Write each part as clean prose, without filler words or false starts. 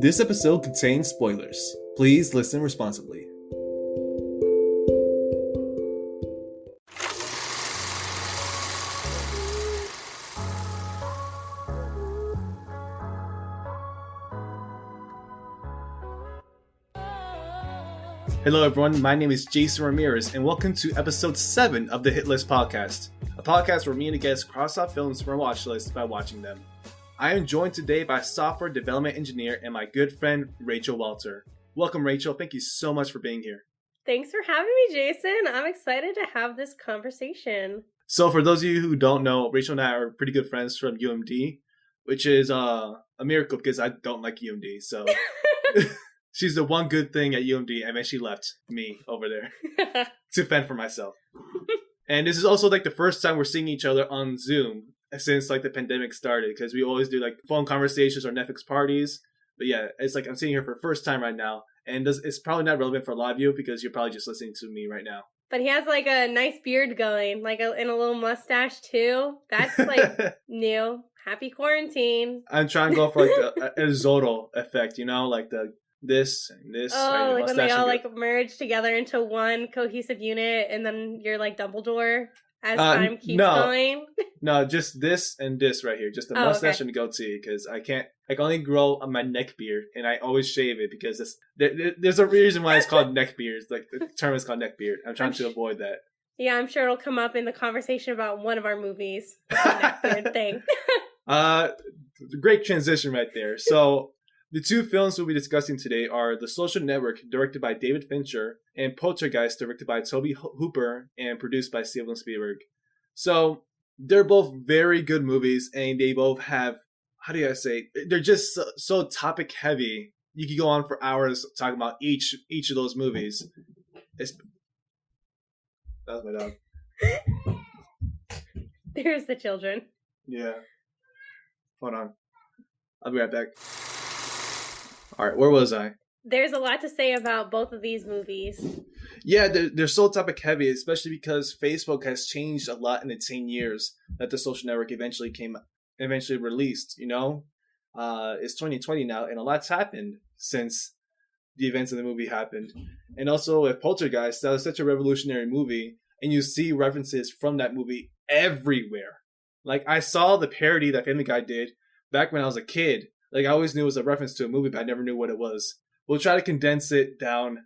This episode contains spoilers. Please listen responsibly. Hello everyone, my name is Jason Ramirez and welcome to episode 7 of the Hit List podcast, a podcast where me and the guests cross off films from our watch list by watching them. I am joined today by software development engineer and my good friend Rachel Walter. Welcome Rachel, thank you so much for being here. Thanks for having me, Jason. I'm excited to have this conversation. So for those of you who don't know, Rachel and I are pretty good friends from UMD, which is a miracle because I don't like UMD, so... She's the one good thing at UMD, and then she left me over there to fend for myself. And this is also like the first time we're seeing each other on Zoom since like the pandemic started, because we always do like phone conversations or Netflix parties. But yeah, it's like I'm sitting here for the first time right now, and it's probably not relevant for a lot of you because you're probably just listening to me right now. But he has like a nice beard going, and a little mustache too. That's like new. Happy quarantine. I'm trying to go for like a Zorro effect, you know, like the this and this. Oh, like when they all like merge together into one cohesive unit, and then you're like Dumbledore as time keeps going. No, just this and this right here, just the mustache and the goatee, because I can only grow on my neck beard, and I always shave it because there's a reason why it's called neck beard. Like the term is called neck beard. I'm trying to avoid that. Yeah, I'm sure it'll come up in the conversation about one of our movies. The neck beard thing. Great transition right there. So. The two films we'll be discussing today are The Social Network, directed by David Fincher, and Poltergeist, directed by Tobe Hooper and produced by Steven Spielberg. So, they're both very good movies, and they both have, they're just so topic heavy. You could go on for hours talking about each of those movies. That was my dog. There's the children. Yeah. Hold on. I'll be right back. All right, where was I? There's a lot to say about both of these movies. Yeah, they're so topic heavy, especially because Facebook has changed a lot in the 10 years that The Social Network eventually released, you know? It's 2020 now, and a lot's happened since the events of the movie happened. And also with Poltergeist, that was such a revolutionary movie, and you see references from that movie everywhere. Like, I saw the parody that Family Guy did back when I was a kid. Like, I always knew it was a reference to a movie, but I never knew what it was. We'll try to condense it down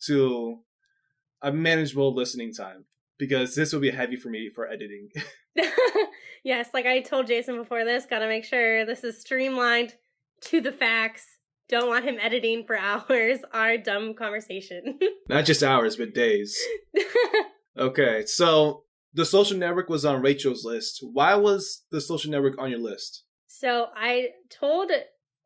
to a manageable listening time, because this will be heavy for me for editing. Yes, like I told Jason before this, gotta make sure this is streamlined to the facts. Don't want him editing for hours, our dumb conversation. Not just hours, but days. Okay, so The Social Network was on Rachel's list. Why was The Social Network on your list? So I told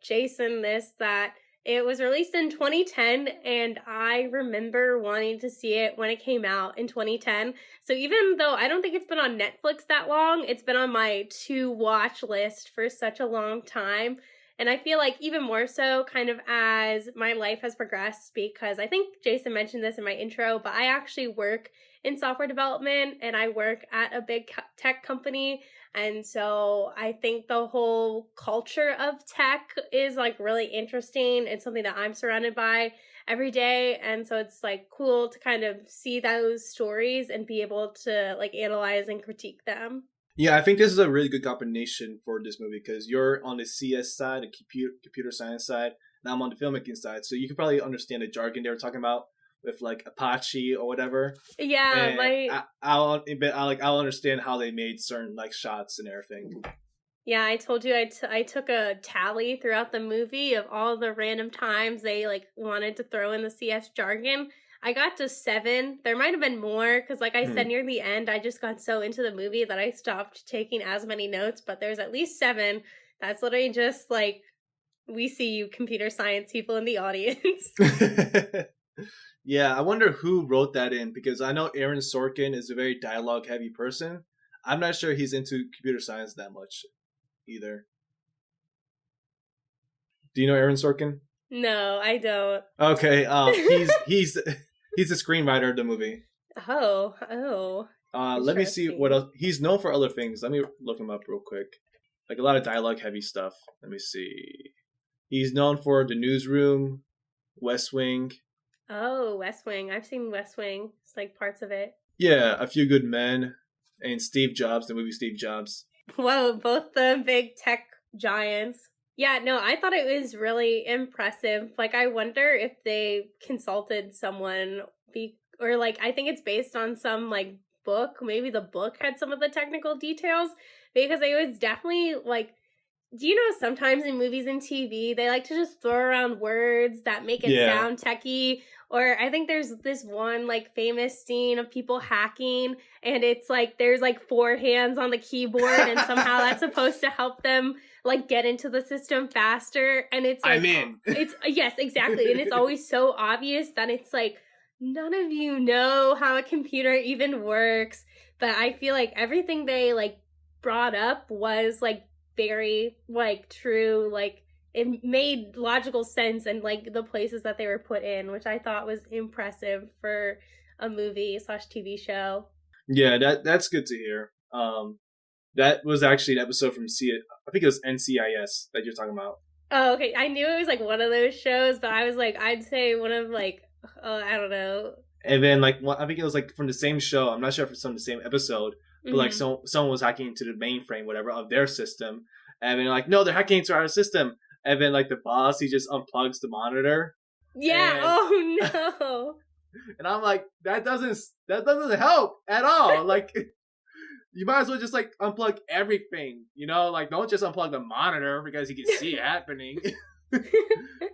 Jason that it was released in 2010, and I remember wanting to see it when it came out in 2010. So even though I don't think it's been on Netflix that long, it's been on my to-watch list for such a long time. And I feel like even more so kind of as my life has progressed, because I think Jason mentioned this in my intro, but I actually work in software development and I work at a big tech company. And so I think the whole culture of tech is like really interesting. It's something that I'm surrounded by every day. And so it's like cool to kind of see those stories and be able to like analyze and critique them. Yeah, I think this is a really good combination for this movie because you're on the CS side, the computer science side, and I'm on the filmmaking side. So you can probably understand the jargon they were talking about with like Apache or whatever. Yeah, I'll understand how they made certain like shots and everything. Yeah, I told you I took a tally throughout the movie of all the random times they like wanted to throw in the CS jargon. I got to 7. There might have been more because like I said near the end, I just got so into the movie that I stopped taking as many notes, but there's at least 7. That's literally just like, we see you computer science people in the audience. Yeah, I wonder who wrote that in, because I know Aaron Sorkin is a very dialogue-heavy person. I'm not sure he's into computer science that much either. Do you know Aaron Sorkin? No, I don't. Okay, he's the screenwriter of the movie. Oh. Let me see what else. He's known for other things. Let me look him up real quick. Like a lot of dialogue-heavy stuff. Let me see. He's known for The Newsroom, West Wing. Oh, West Wing. I've seen West Wing. It's like parts of it. Yeah, A Few Good Men, and Steve Jobs, the movie Steve Jobs. Whoa, both the big tech giants. Yeah, no, I thought it was really impressive. Like, I wonder if they consulted someone, or like, I think it's based on some like book. Maybe the book had some of the technical details, because it was definitely like, do you know sometimes in movies and TV, they like to just throw around words that make it sound techie? Or I think there's this one like famous scene of people hacking, and it's like there's like 4 hands on the keyboard, and somehow that's supposed to help them like get into the system faster. And it's like, I'm in. It's yes, exactly. And it's always so obvious that it's like, none of you know how a computer even works. But I feel like everything they like brought up was like very like true, like it made logical sense, and like the places that they were put in, which I thought was impressive for a movie / TV show. Yeah, that's good to hear. That was actually an episode from I think it was NCIS that you're talking about. Oh, okay. I knew it was like one of those shows, but I was like, I'd say one of like, I don't know. And then like I think it was like from the same show. I'm not sure if it's from the same episode, but like someone was hacking into the mainframe, whatever, of their system, and then like, no, they're hacking into our system. And then like the boss, he just unplugs the monitor. Yeah. And, oh no. And I'm like, that doesn't help at all. Like, you might as well just like unplug everything, you know? Like, don't just unplug the monitor because you can see it happening.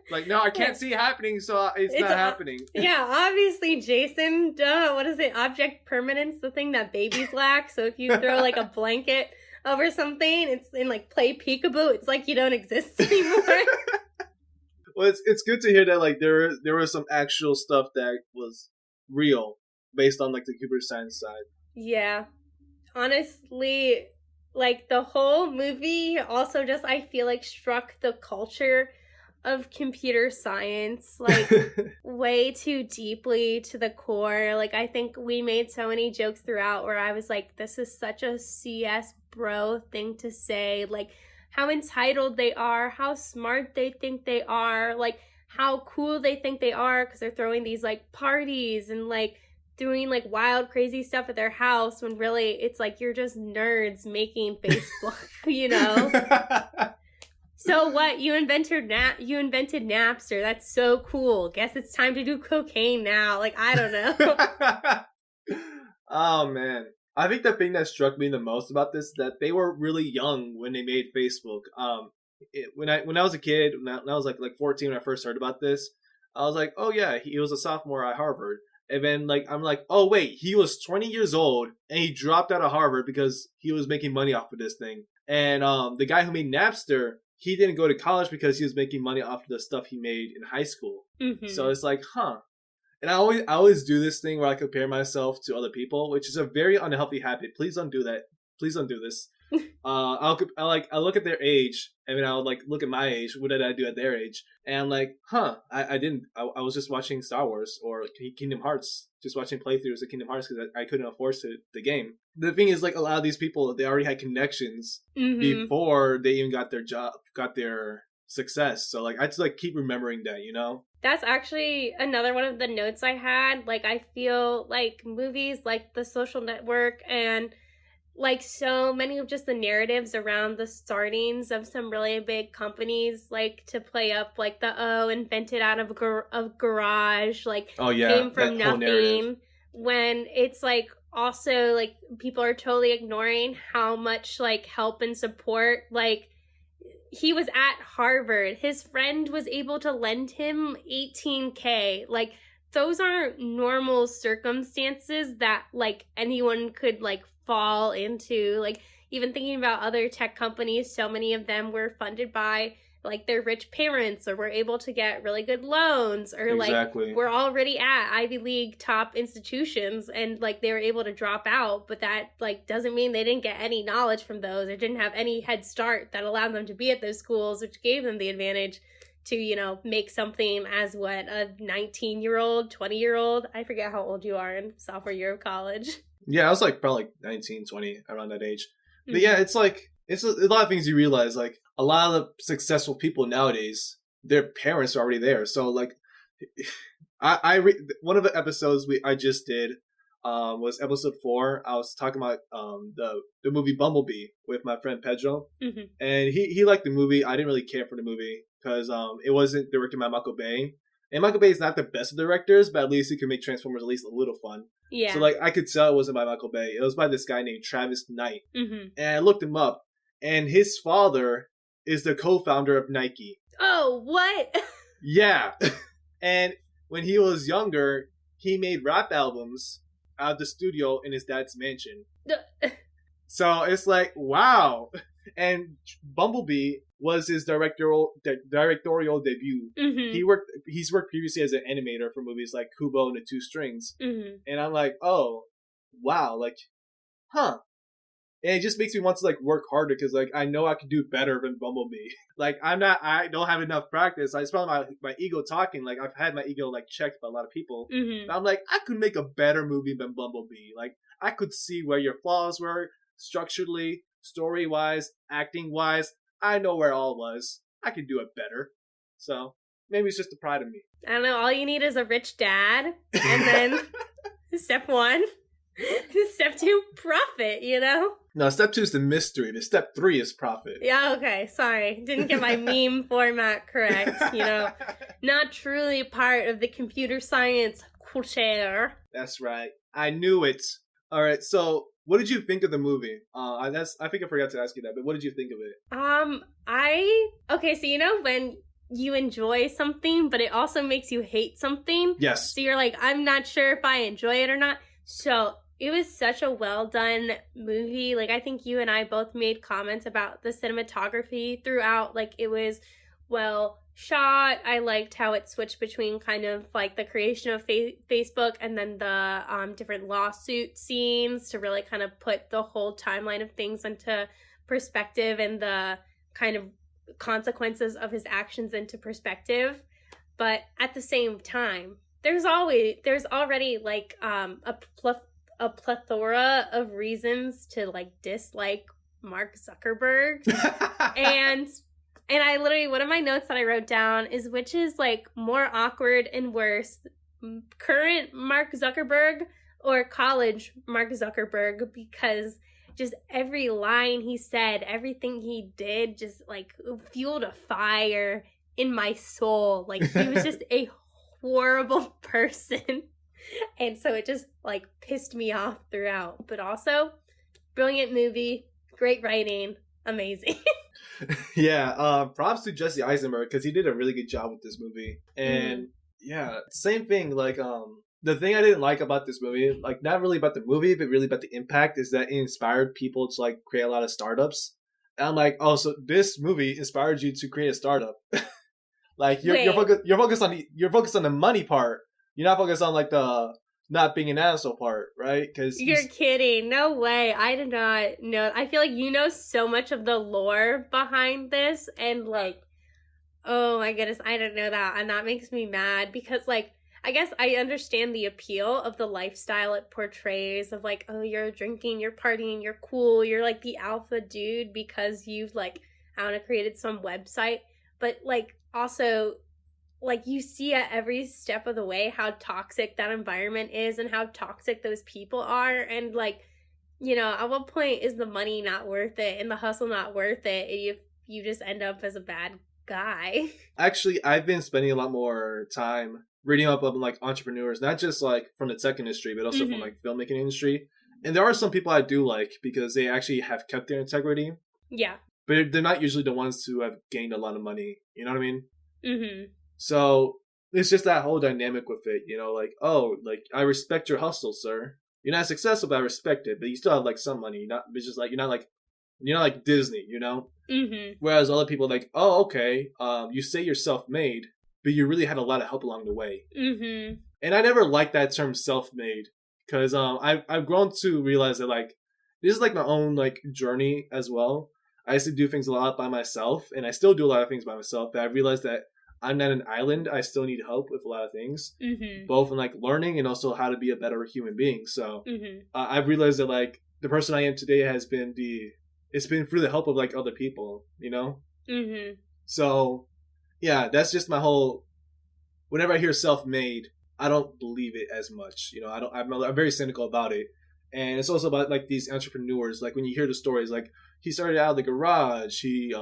Like, no, I can't see it happening, so it's not happening. Yeah, obviously, Jason, what is it? Object permanence, the thing that babies lack. So if you throw like a blanket over something, it's in like play peekaboo, it's like you don't exist anymore. Well, it's good to hear that like there was some actual stuff that was real based on like the computer science side. Yeah. Honestly, like the whole movie also just, I feel like, struck the culture of computer science like way too deeply to the core. Like, I think we made so many jokes throughout where I was like, this is such a CS bro thing to say, like how entitled they are, how smart they think they are, like how cool they think they are because they're throwing these like parties and like doing like wild crazy stuff at their house, when really it's like you're just nerds making Facebook. You know. So what? You invented Napster. That's so cool. Guess it's time to do cocaine now. Like, I don't know. Oh man, I think the thing that struck me the most about this is that they were really young when they made Facebook. When I was a kid, when I was like 14 when I first heard about this, I was like, oh yeah, he was a sophomore at Harvard. And then like I'm like, oh wait, he was 20 years old and he dropped out of Harvard because he was making money off of this thing. And the guy who made Napster, he didn't go to college because he was making money off of the stuff he made in high school. Mm-hmm. So it's like, huh. And I always do this thing where I compare myself to other people, which is a very unhealthy habit. Please don't do that. Please don't do this. I look at their age, and then I'll like look at my age. What did I do at their age? And I'm like, huh, I didn't. I was just watching Star Wars or Kingdom Hearts, just watching playthroughs of Kingdom Hearts because I couldn't afford the game. The thing is, like, a lot of these people, they already had connections before they even got their job, got their success. So like I just like keep remembering that, you know. That's actually another one of the notes I had. Like, I feel like movies like The Social Network and like so many of just the narratives around the startings of some really big companies, like to play up like the invented out of garage, like came from nothing, when it's like also like people are totally ignoring how much like help and support, like he was at Harvard, his friend was able to lend him $18,000, like those aren't normal circumstances that like anyone could like fall into. Like, even thinking about other tech companies, so many of them were funded by like their rich parents, or were able to get really good loans, or exactly. like we're already at Ivy League top institutions and like they were able to drop out, but that like doesn't mean they didn't get any knowledge from those or didn't have any head start that allowed them to be at those schools, which gave them the advantage to, you know, make something as what, a 19-year-old, 20-year-old, I forget how old you are in sophomore year of college. Yeah, I was like probably 19, 20, around that age. But yeah, it's like, it's a lot of things you realize. Like, a lot of the successful people nowadays, their parents are already there. So like, one of the episodes I just did was episode 4. I was talking about the movie Bumblebee with my friend Pedro, Mm-hmm. and he liked the movie. I didn't really care for the movie because it wasn't directed by Michael Bay, and Michael Bay is not the best of directors, but at least he could make Transformers at least a little fun. Yeah. So like I could tell it wasn't by Michael Bay. It was by this guy named Travis Knight, Mm-hmm. and I looked him up, and his father is the co-founder of Nike. Oh, what? Yeah. And when he was younger, he made rap albums out of the studio in his dad's mansion. So it's like, wow. And Bumblebee was his directorial debut. Mm-hmm. He's worked previously as an animator for movies like Kubo and the Two Strings. Mm-hmm. And I'm like, oh, wow, like, huh. And it just makes me want to like work harder because like I know I can do better than Bumblebee. Like I don't have enough practice. It's probably my ego talking. Like I've had my ego like checked by a lot of people. Mm-hmm. But I'm like, I could make a better movie than Bumblebee. Like I could see where your flaws were structurally, story wise, acting wise. I know where it all was. I could do it better. So maybe it's just the pride of me. I don't know. All you need is a rich dad, and then step 1, step 2, profit. You know. No, step 2 is the mystery. The step 3 is profit. Yeah, okay, sorry. Didn't get my meme format correct, you know. Not truly part of the computer science culture. That's right. I knew it. All right, so what did you think of the movie? I think I forgot to ask you that, but what did you think of it? Okay, so you know when you enjoy something, but it also makes you hate something? Yes. So you're like, I'm not sure if I enjoy it or not. So it was such a well done movie. Like, I think you and I both made comments about the cinematography throughout. Like, it was well shot. I liked how it switched between kind of like the creation of Facebook and then the different lawsuit scenes to really kind of put the whole timeline of things into perspective and the kind of consequences of his actions into perspective. But at the same time, there's already like a plethora of reasons to like dislike Mark Zuckerberg. and I literally, one of my notes that I wrote down is which is like more awkward and worse, current Mark Zuckerberg or college Mark Zuckerberg, because just every line he said, everything he did just like fueled a fire in my soul. Like he was just a horrible person. And so it just like pissed me off throughout. But also, brilliant movie, great writing, amazing. Yeah, props to Jesse Eisenberg because he did a really good job with this movie. And yeah, same thing. Like the thing I didn't like about this movie, like not really about the movie, but really about the impact, is that it inspired people to like create a lot of startups. And I'm like, oh, so this movie inspired you to create a startup? Like you're focused on the money part. You're not focused on like the not being an asshole part, right? Because you're kidding. No way. I did not know. I feel like you know so much of the lore behind this, and like, oh my goodness, I didn't know that, and that makes me mad because like, I guess I understand the appeal of the lifestyle it portrays of like, oh, you're drinking, you're partying, you're cool, you're like the alpha dude because you've like, I don't know, created some website, but like also, like you see at every step of the way how toxic that environment is and how toxic those people are, and like, you know, at what point is the money not worth it and the hustle not worth it if you just end up as a bad guy? Actually, I've been spending a lot more time reading up on like entrepreneurs, not just like from the tech industry, but also from like filmmaking industry. And there are some people I do like because they actually have kept their integrity. Yeah. But they're not usually the ones who have gained a lot of money. You know what I mean? Mm-hmm. So it's just that whole dynamic with it, you know, like, oh, like I respect your hustle, sir. You're not successful, but I respect it. But you still have like some money. It's just like you're not like Disney, you know. Mm-hmm. Whereas other people are like, oh, okay, you say you're self-made, but you really had a lot of help along the way. Mm-hmm. And I never liked that term self-made because I've grown to realize that like this is like my own like journey as well. I used to do things a lot by myself, and I still do a lot of things by myself. But I realized that I'm not an island. I still need help with a lot of things, both in like learning and also how to be a better human being. So I've realized that like the person I am today has been it's been through the help of like other people, you know. So Yeah, that's just my whole. Whenever I hear self-made, I don't believe it as much. You know, I don't. I'm very cynical about it, and it's also about like these entrepreneurs. Like when you hear the stories, like he started out of the garage. He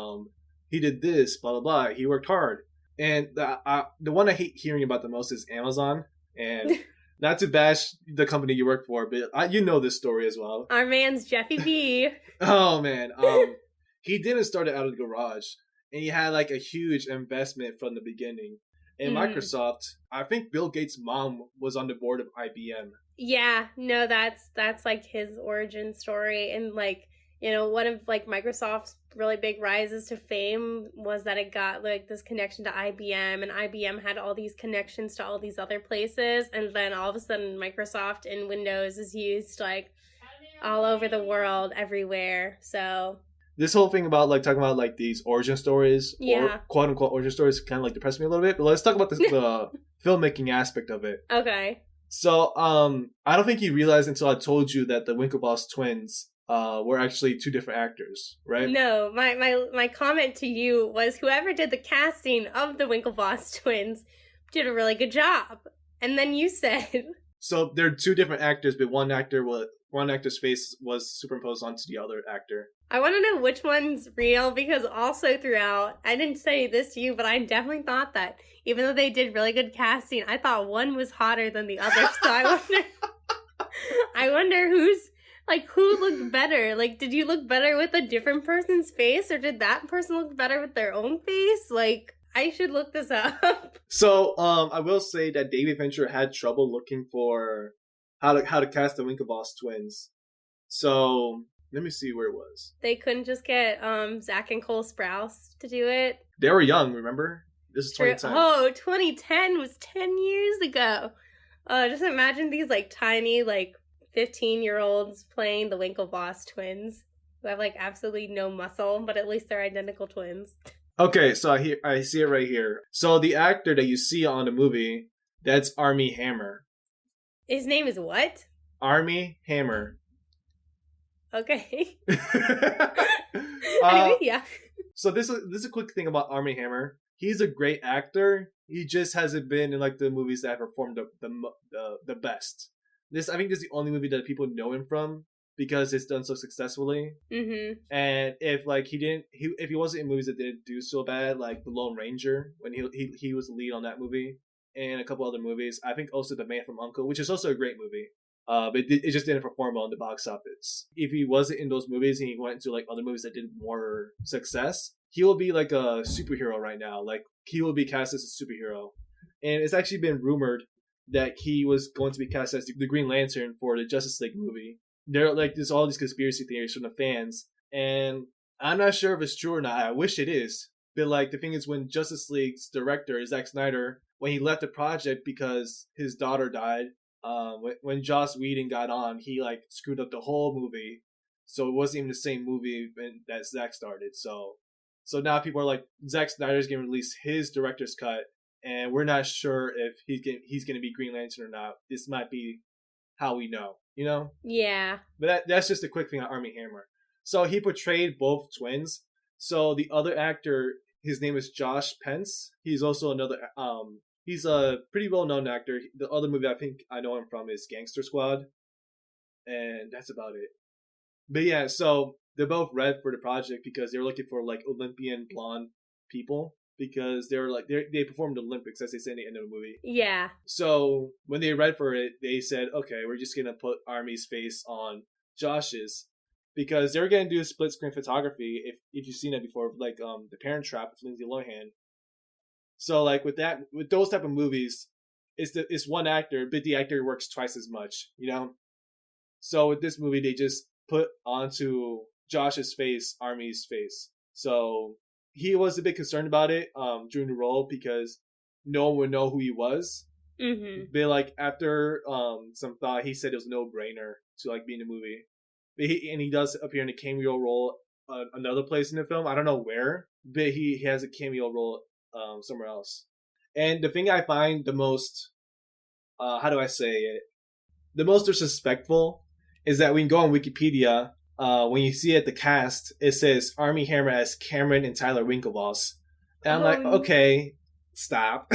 did this, blah blah blah. He worked hard, and the one I hate hearing about the most is Amazon. And not to bash the company you work for, but you know this story as well. Our man's Jeffy B. Oh man, he didn't start it out of the garage, and he had like a huge investment from the beginning. In Microsoft, I think Bill Gates' mom was on the board of IBM. Yeah, no, that's like his origin story. And like, you know, one of like Microsoft's really big rises to fame was that it got like this connection to IBM, and IBM had all these connections to all these other places, and then all of a sudden Microsoft and Windows is used like all over the world, everywhere. So this whole thing about like talking about like these origin stories, or quote unquote origin stories, kind of like depressed me a little bit. But let's talk about the filmmaking aspect of it. Okay. So I don't think you realized until I told you that the Winklevoss twins were actually two different actors, right? No, my comment to you was whoever did the casting of the Winklevoss twins did a really good job. And then you said, so they're two different actors, but one actor's face was superimposed onto the other actor. I want to know which one's real, because also throughout, I didn't say this to you, but I definitely thought that even though they did really good casting, I thought one was hotter than the other. So I wonder who looked better? Like, did you look better with a different person's face, or did that person look better with their own face? Like, I should look this up. So, I will say that David Fincher had trouble looking for how to cast the Winklevoss twins. So, let me see where it was. They couldn't just get Zach and Cole Sprouse to do it. They were young, remember? This is 2010. Oh, 2010 was 10 years ago. Just imagine these like tiny, like 15-year-olds playing the Winklevoss twins who have like absolutely no muscle, but at least they're identical twins. Okay, so I see it right here. So the actor that you see on the movie, that's Armie Hammer. His name is what? Armie Hammer. Okay. Yeah. So this is a quick thing about Armie Hammer. He's a great actor. He just hasn't been in like the movies that have performed the best. I think this is the only movie that people know him from because it's done so successfully. Mm-hmm. And if like if he wasn't in movies that didn't do so bad, like The Lone Ranger, when he was the lead on that movie, and a couple other movies, I think also The Man from U.N.C.L.E., which is also a great movie. But it just didn't perform well in the box office. If he wasn't in those movies and he went into like other movies that did more success, he will be like a superhero right now. Like he will be cast as a superhero, and it's actually been rumored that he was going to be cast as the Green Lantern for the Justice League movie. There's all these conspiracy theories from the fans, and I'm not sure if it's true or not. I wish it is. But like the thing is, when Justice League's director, Zack Snyder, when he left the project because his daughter died, when Joss Whedon got on, he like screwed up the whole movie, so it wasn't even the same movie that Zack started. So now people are like, Zack Snyder's gonna release his director's cut, and we're not sure if he's gonna be Green Lantern or not. This might be how we know, you know? Yeah. But that's just a quick thing on Armie Hammer. So he portrayed both twins. So the other actor, his name is Josh Pence. He's also another. He's a pretty well-known actor. The other movie I think I know him from is Gangster Squad, and that's about it. But yeah, so they're both read for the project because they're looking for like Olympian blonde people because they performed the Olympics, as they say in the end of the movie. Yeah. So when they read for it, they said, okay, we're just gonna put Armie's face on Josh's because they were gonna do split screen photography. If you've seen that before, like The Parent Trap with Lindsay Lohan. So like with those type of movies, it's one actor, but the actor works twice as much, you know? So with this movie, they just put onto Josh's face, Armie's face. So he was a bit concerned about it during the role because no one would know who he was. Mm-hmm. But like after some thought, he said it was no brainer to like be in the movie. But he does appear in a cameo role another place in the film. I don't know where, but he has a cameo role somewhere else. And the thing I find the most, how do I say it? The most disrespectful is that when you go on Wikipedia, when you see at the cast, it says Armie Hammer as Cameron and Tyler Winklevoss. And I'm like, okay, stop.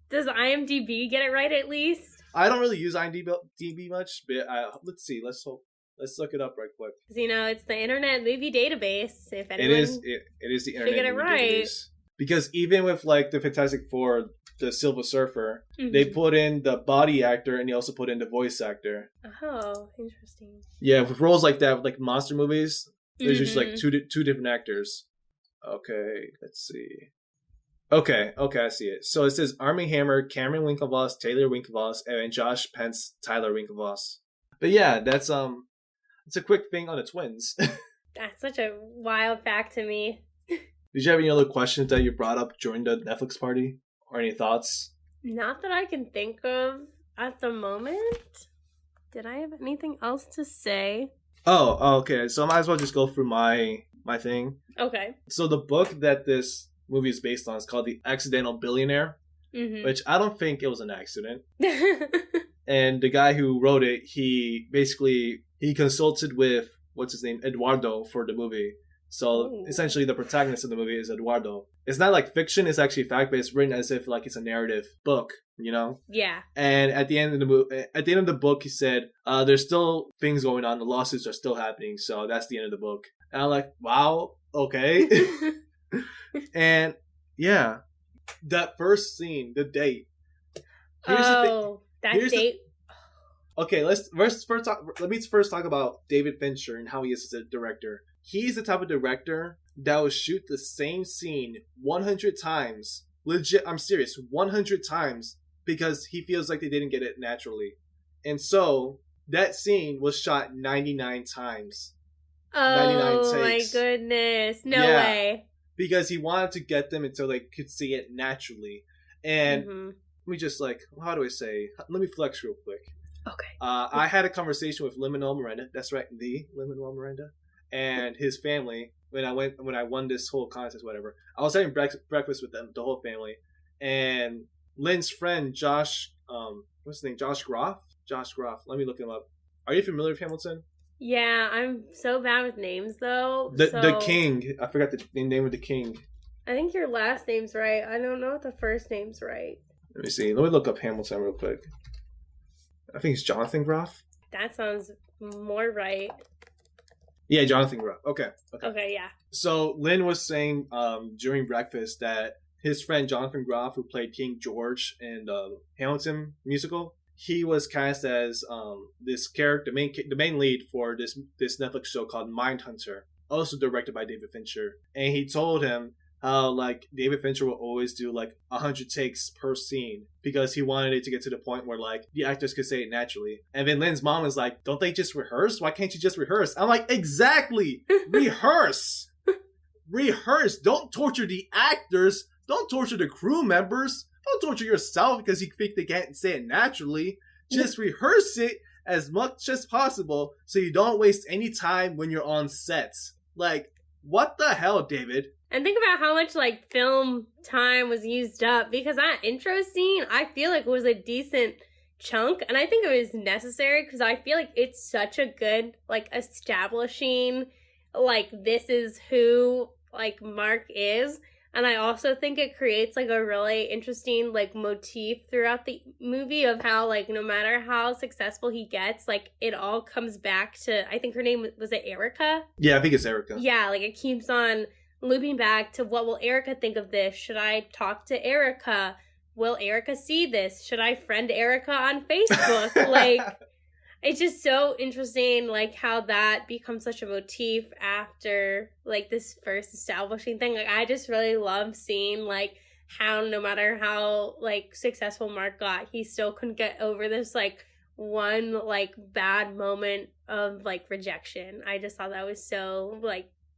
Does IMDb get it right at least? I don't really use IMDb much, but let's see. Let's look it up right quick. Because, it's the Internet Movie Database. If anyone it is the Internet get it Movie right. Database. Because even with like the Fantastic Four, the Silver Surfer, they put in the body actor and they also put in the voice actor. Oh, interesting. Yeah, with roles like that, with like monster movies, there's usually like two different actors. Okay, let's see. Okay, I see it. So it says Armie Hammer, Cameron Winklevoss, Taylor Winklevoss, and Josh Pence, Tyler Winklevoss. But yeah, that's it's a quick thing on the twins. That's such a wild fact to me. Did you have any other questions that you brought up during the Netflix party? Or any thoughts? Not that I can think of at the moment. Did I have anything else to say? Oh, okay. So I might as well just go through my thing. Okay. So the book that this movie is based on is called The Accidental Billionaire, which I don't think it was an accident. And the guy who wrote it, he consulted with, what's his name, Eduardo, for the movie. So essentially the protagonist of the movie is Eduardo. It's not like fiction, it's actually fact, but it's written as if like it's a narrative book, Yeah. And at the end of the book, he said, there's still things going on, the lawsuits are still happening, so that's the end of the book. And I'm like, wow, okay. And yeah, that first scene, the date. Date. Okay, let me first talk about David Fincher and how he is as a director. He's the type of director that will shoot the same scene 100 times. Legit, I'm serious, 100 times because he feels like they didn't get it naturally. And so that scene was shot 99 times. 99 takes. My goodness. No way. Because he wanted to get them until they could see it naturally. And we just how do I say? Let me flex real quick. Okay. I had a conversation with Lin-Manuel Miranda. That's right, the Lin-Manuel Miranda. And his family, when I won this whole contest, whatever, I was having breakfast with them, the whole family, and Lynn's friend Josh, what's his name, Josh Groff. Let me look him up. Are you familiar with Hamilton? Yeah, I'm so bad with names though. The King. I forgot the name of the King. I think your last name's right. I don't know if the first name's right. Let me see. Let me look up Hamilton real quick. I think it's Jonathan Groff. That sounds more right. Yeah, Jonathan Groff. Okay, yeah. So Lynn was saying during breakfast that his friend Jonathan Groff, who played King George in the Hamilton musical, he was cast as this character, the main lead for this Netflix show called Mindhunter, also directed by David Fincher. And he told him how David Fincher will always do 100 takes per scene because he wanted it to get to the point where the actors could say it naturally. And then Lynn's mom is like, don't they just rehearse? Why can't you just rehearse? I'm like, exactly! Rehearse! Rehearse! Don't torture the actors! Don't torture the crew members! Don't torture yourself because you think they can't say it naturally. Just rehearse it as much as possible so you don't waste any time when you're on sets. What the hell, David? And think about how much film time was used up, because that intro scene, I feel like was a decent chunk, and I think it was necessary because I feel like it's such a good establishing this is who Mark is. And I also think it creates a really interesting motif throughout the movie of how no matter how successful he gets, it all comes back to, I think her name was it Erica? Yeah, I think it's Erica. Yeah, it keeps on looping back to what will Erica think of this? Should I talk to Erica? Will Erica see this? Should I friend Erica on Facebook? It's just so interesting, how that becomes such a motif after, this first establishing thing. I just really love seeing, how no matter how, successful Mark got, he still couldn't get over this, one, bad moment of, rejection. I just thought that was so,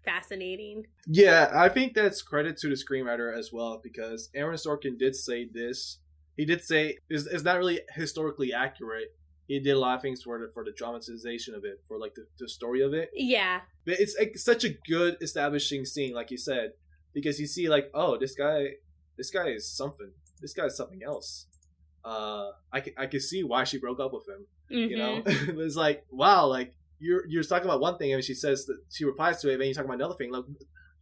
fascinating. Yeah, I think that's credit to the screenwriter as well, because Aaron Sorkin did say this. He did say it's not really historically accurate. He did a lot of things for the dramatization of it, for the story of it. Yeah. But it's such a good establishing scene, like you said, because you see oh, this guy is something. This guy is something else. I can see why she broke up with him. Mm-hmm. It's wow, you're talking about one thing and she says that she replies to it, and then you talk about another thing.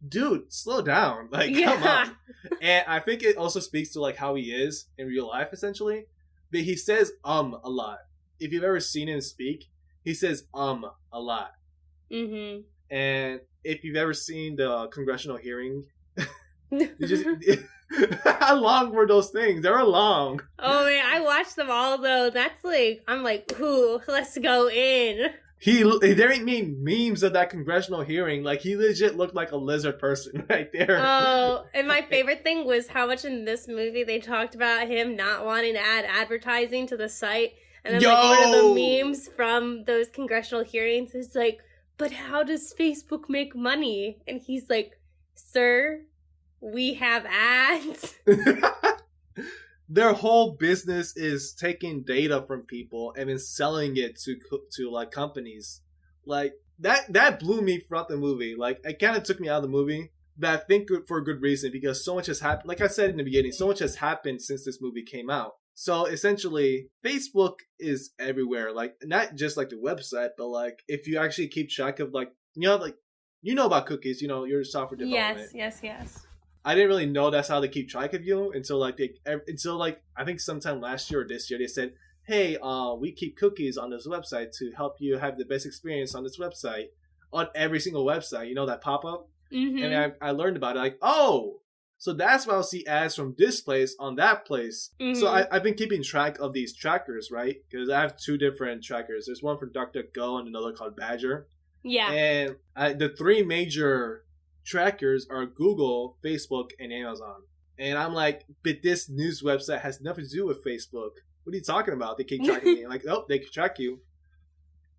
Dude, slow down. Come on. And I think it also speaks to like how he is in real life, essentially. But he says a lot. If you've ever seen him speak, he says a lot. Mm-hmm. And if you've ever seen the congressional hearing, how long were those things? They were long. Oh man, I watched them all though. That's like, I'm like, ooh, let's go in. There ain't many memes of that congressional hearing. Like, he legit looked like a lizard person right there. Oh, and my favorite thing was how much in this movie they talked about him not wanting to add advertising to the site. And then like one of the memes from those congressional hearings is like, but how does Facebook make money? And he's like, sir, we have ads. Their whole business is taking data from people and then selling it to like companies. Like that blew me throughout the movie. Like, it kind of took me out of the movie, but I think for a good reason, because so much has happened. Like I said in the beginning, so much has happened since this movie came out. So essentially, Facebook is everywhere. Like, not just like the website, but like if you actually keep track of like about cookies, your software development. Yes. I didn't really know that's how they keep track of you until I think sometime last year or this year they said, hey, we keep cookies on this website to help you have the best experience on this website, on every single website, that pop up. Mm-hmm. And I learned about it, like, oh, so that's why I'll see ads from this place on that place. Mm-hmm. So I've been keeping track of these trackers, right? Because I have two different trackers. There's one for DuckDuckGo and another called Badger. Yeah. And the three major trackers are Google, Facebook, and Amazon. And I'm like, but this news website has nothing to do with Facebook. What are you talking about? They keep tracking me. I'm like, nope, they can track you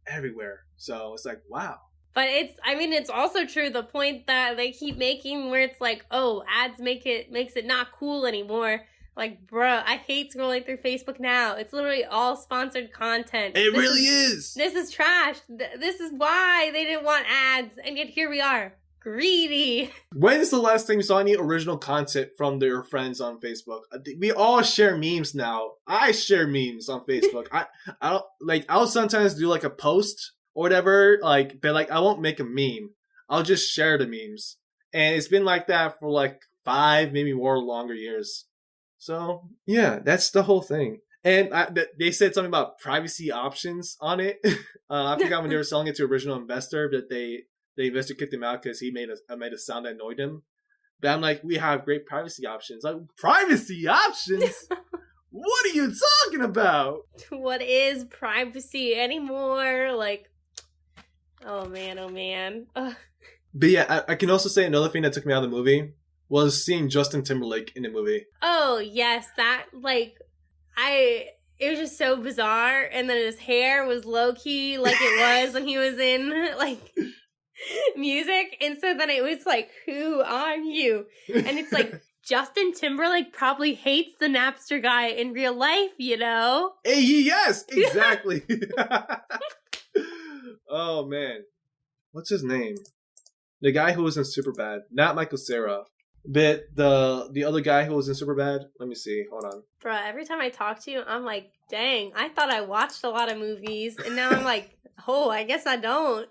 everywhere. So it's like, wow. But it's also true, the point that they keep making where it's like, oh, ads makes it not cool anymore. Like, bruh, I hate scrolling through Facebook now. It's literally all sponsored content. It really is. This is trash. This is why they didn't want ads, and yet here we are. Greedy. When is the last time you saw any original content from their friends on Facebook? We all share memes now. I share memes on Facebook. I'll sometimes do like a post or whatever, but I won't make a meme. I'll just share the memes. And it's been like that for like 5, maybe more longer years. So yeah, that's the whole thing. And they said something about privacy options on it. I forgot when they were selling it to original investor that the investor kicked him out because he made a sound that annoyed him. But I'm like, we have great privacy options. Like, privacy options? What are you talking about? What is privacy anymore? Like, oh man. Ugh. But yeah, I can also say another thing that took me out of the movie was seeing Justin Timberlake in the movie. Oh, yes. That, it was just so bizarre. And then his hair was low-key like it was when he was in, music. And so then it was like, who are you? And it's like, Justin Timberlake probably hates the Napster guy in real life, Hey, yes, exactly. Oh, man. What's his name? The guy who was in Superbad. Not Michael Cera. But the other guy who was in Superbad. Let me see. Hold on. Bruh, every time I talk to you, I'm like, dang, I thought I watched a lot of movies. And now I'm like, oh, I guess I don't.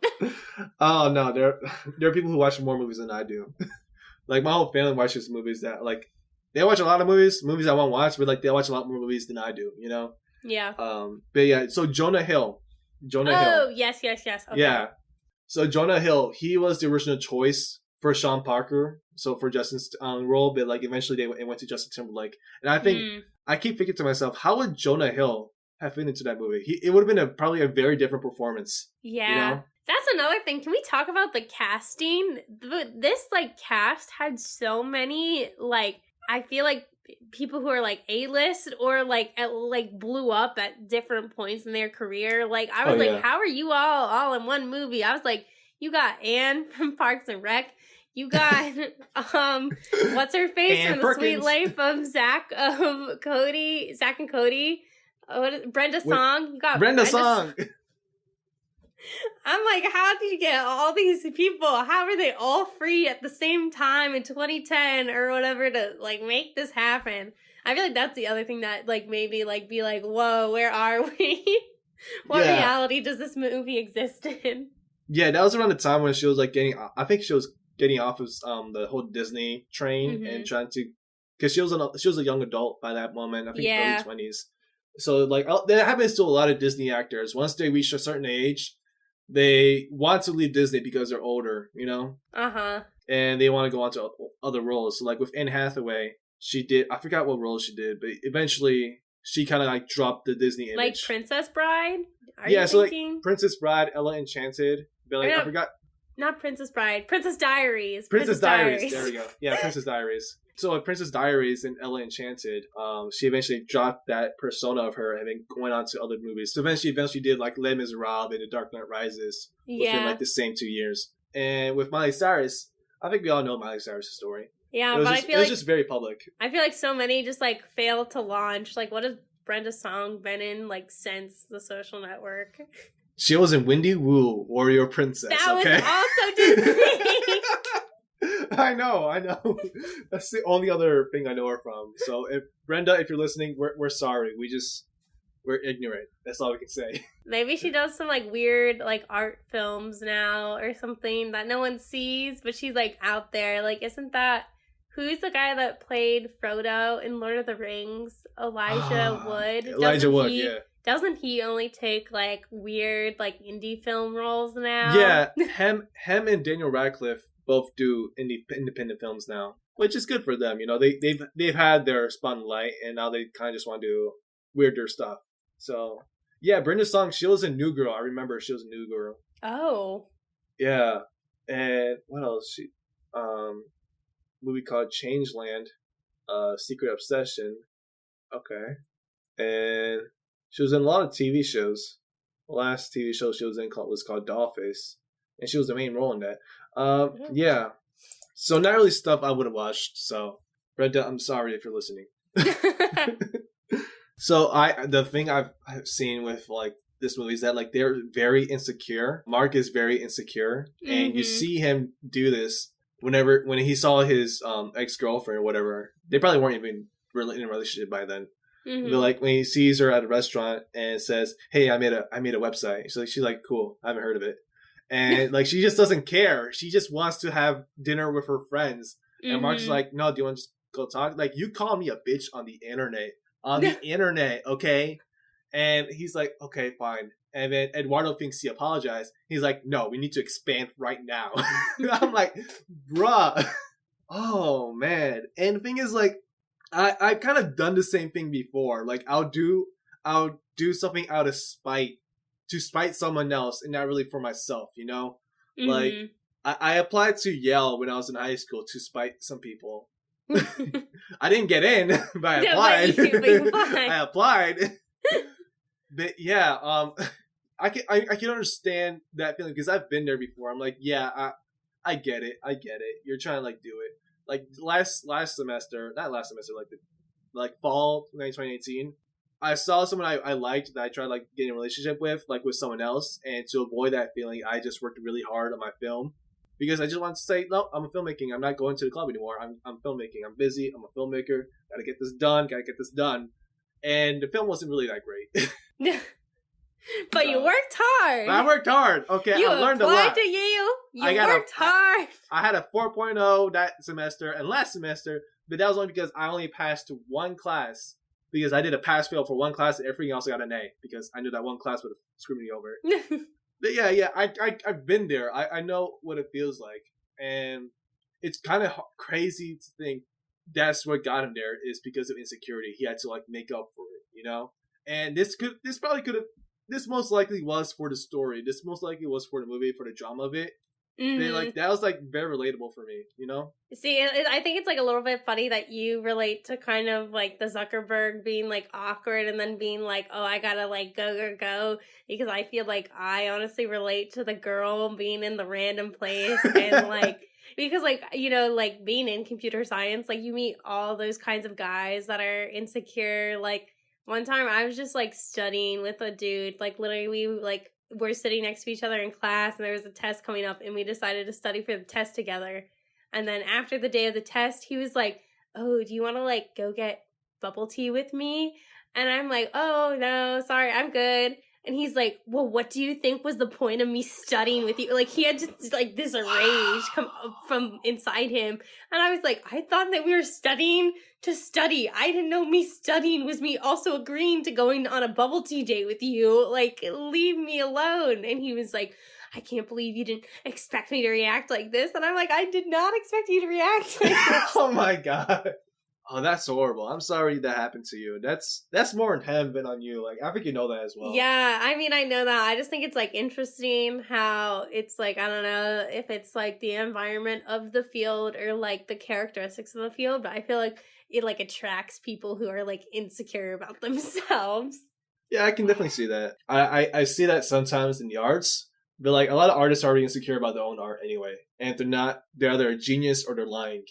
Oh, no. There are people who watch more movies than I do. My whole family watches movies that, they watch a lot of movies I won't watch, but, they watch a lot more movies than I do, Yeah. But, yeah, so Jonah Hill. Hill. Oh, yes. Okay. Yeah. So Jonah Hill, he was the original choice for Sean Parker, so for Justin's role, but eventually it went to Justin Timberlake. And I think, I keep thinking to myself, how would Jonah Hill have fit into that movie? it would have been probably a very different performance. Yeah. That's another thing. Can we talk about the casting? This, cast had so many, I feel like people who are, A-list or, blew up at different points in their career. I was how are you all in one movie? I was like, you got Anne from Parks and Rec. You got, what's her face Anne from The Perkins. Sweet Life of Zach and Cody. Brenda Song. You got Brenda Song. I'm like, how did you get all these people? How are they all free at the same time in 2010 or whatever to make this happen? I feel like that's the other thing that maybe be whoa, where are we? What reality does this movie exist in? Yeah, that was around the time when she was getting. I think she was getting off of the whole Disney train and trying to because she was a young adult by that moment. I think Yeah. early 20s. So like that happens to a lot of Disney actors. Once they reach a certain age, they want to leave Disney because they're older, you know, and they want to go on to other roles. So like with Anne Hathaway, I forgot what role she did, but eventually she kind of like dropped the Disney image. Like Princess Bride? Are yeah, you so thinking? like Princess Bride, Ella Enchanted, but like, I forgot. Not Princess Bride. Princess Diaries. Princess Diaries. There we go. Yeah, Princess Diaries. So like Princess Diaries and Ella Enchanted, she eventually dropped that persona of her and then went on to other movies. So eventually did like Les Miserables and The Dark Knight Rises within like the same 2 years. And with Miley Cyrus, I think we all know Miley Cyrus' story. Yeah, but it was just very public. I feel like so many just like fail to launch. Like, what has Brenda Song been in like since The Social Network? She was in Windy Woo, Warrior Princess. That okay? was also Disney. I know. That's the only other thing I know her from. So, Brenda, if you're listening, we're sorry. We're ignorant. That's all we can say. Maybe she does some like weird like art films now or something that no one sees, but she's like out there. Like, isn't that who's the guy that played Frodo in Lord of the Rings? Elijah Wood. Elijah Wood, yeah. Doesn't he only take like weird like indie film roles now? Yeah, him and Daniel Radcliffe both do independent films now, which is good for them. You know, they've had their spotlight and now they kind of just want to do weirder stuff. So yeah, Brenda Song, she was in New Girl. I remember she was in New Girl. Oh. Yeah, and what else? She movie called Changeland, Secret Obsession. Okay, and she was in a lot of TV shows. The last TV show she was in was called Dollface, and she was the main role in that. Yeah. So not really stuff I would have watched. So Brenda, I'm sorry if you're listening. So the thing I've seen with like this movie is that like they're very insecure. Mark is very insecure, and you see him do this when he saw his ex-girlfriend or whatever. They probably weren't even really in a relationship by then. But like when he sees her at a restaurant and says, "Hey, I made a website," she's like, "Cool, I haven't heard of it," and like she just doesn't care. She just wants to have dinner with her friends. And Mark's like, "No, do you want to just go talk? Like, you call me a bitch on the internet, okay?" And he's like, "Okay, fine." And then Eduardo thinks he apologized. He's like, "No, we need to expand right now." I'm like, bruh. Oh man. And the thing is, like, I've kind of done the same thing before. Like, I'll do something out of spite to spite someone else and not really for myself, you know? Like, I applied to Yale when I was in high school to spite some people. I didn't get in, but I applied. I applied. But yeah, I can understand that feeling because I've been there before. I'm like, yeah, I get it. You're trying to like do it. Like last semester, not last semester, like fall 2018, I saw someone I liked that I tried like getting a relationship with someone else, and to avoid that feeling, I just worked really hard on my film because I just wanted to say, no, I'm filmmaking. I'm not going to the club anymore. I'm filmmaking. I'm busy. I'm a filmmaker. Gotta get this done. And the film wasn't really that great. But you worked hard. I worked hard. Okay, I learned a lot. You applied to Yale. You worked hard. I had a 4.0 that semester and last semester, but that was only because I only passed to one class because I did a pass-fail for one class and everything else I got an A because I knew that one class would have screwed me over. But yeah, I've been there. I know what it feels like. And it's kind of crazy to think that's what got him there is because of insecurity. He had to like make up for it, you know? And this most likely was for the story. This most likely was for the movie, for the drama of it. But, like, that was like very relatable for me, you know? See, I think it's like a little bit funny that you relate to kind of like the Zuckerberg being like awkward and then being like, oh, I gotta like go. Because I feel like I honestly relate to the girl being in the random place and like, because like, you know, like being in computer science, like you meet all those kinds of guys that are insecure. Like one time I was just like studying with a dude, like literally we're sitting next to each other in class and there was a test coming up and we decided to study for the test together. And then after the day of the test, he was like, oh, do you want to like go get bubble tea with me? And I'm like, oh, no, sorry, I'm good. And he's like, well, what do you think was the point of me studying with you? Like, he had just, like, this rage come up from inside him. And I was like, I thought that we were studying to study. I didn't know me studying was me also agreeing to going on a bubble tea date with you. Like, leave me alone. And he was like, I can't believe you didn't expect me to react like this. And I'm like, I did not expect you to react like this. Oh my God. Oh, that's horrible. I'm sorry that happened to you. That's more on him than on you. Like, I think you know that as well. Yeah, I mean, I know that. I just think it's, like, interesting how it's, like, I don't know if it's, like, the environment of the field or, like, the characteristics of the field, but I feel like it, like, attracts people who are, like, insecure about themselves. Yeah, I can definitely see that. I see that sometimes in the arts, but, like, a lot of artists are already insecure about their own art anyway. And if they're either a genius or they're lying.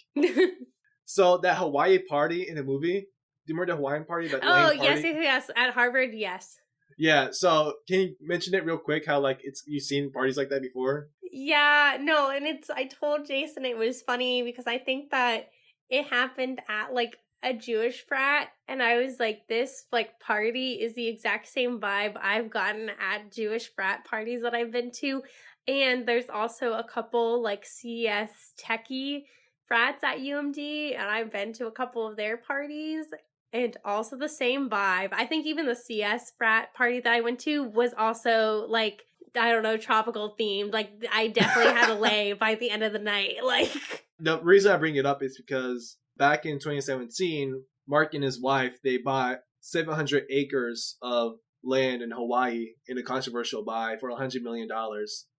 So that Hawaii party in the movie, do you remember the Hawaiian party? That Oh, party? yes. At Harvard, yes. Yeah, so can you mention it real quick, how, like, you've seen parties like that before? Yeah, no, and I told Jason it was funny because I think that it happened at, like, a Jewish frat, and I was like, this, like, party is the exact same vibe I've gotten at Jewish frat parties that I've been to, and there's also a couple, like, CS techie frats at UMD, and I've been to a couple of their parties, and also the same vibe. I think even the CS frat party that I went to was also, like, I don't know, tropical themed. Like, I definitely had a lay by the end of the night. Like, the reason I bring it up is because back in 2017, Mark and his wife, they bought 700 acres of land in Hawaii in a controversial buy for $100 million.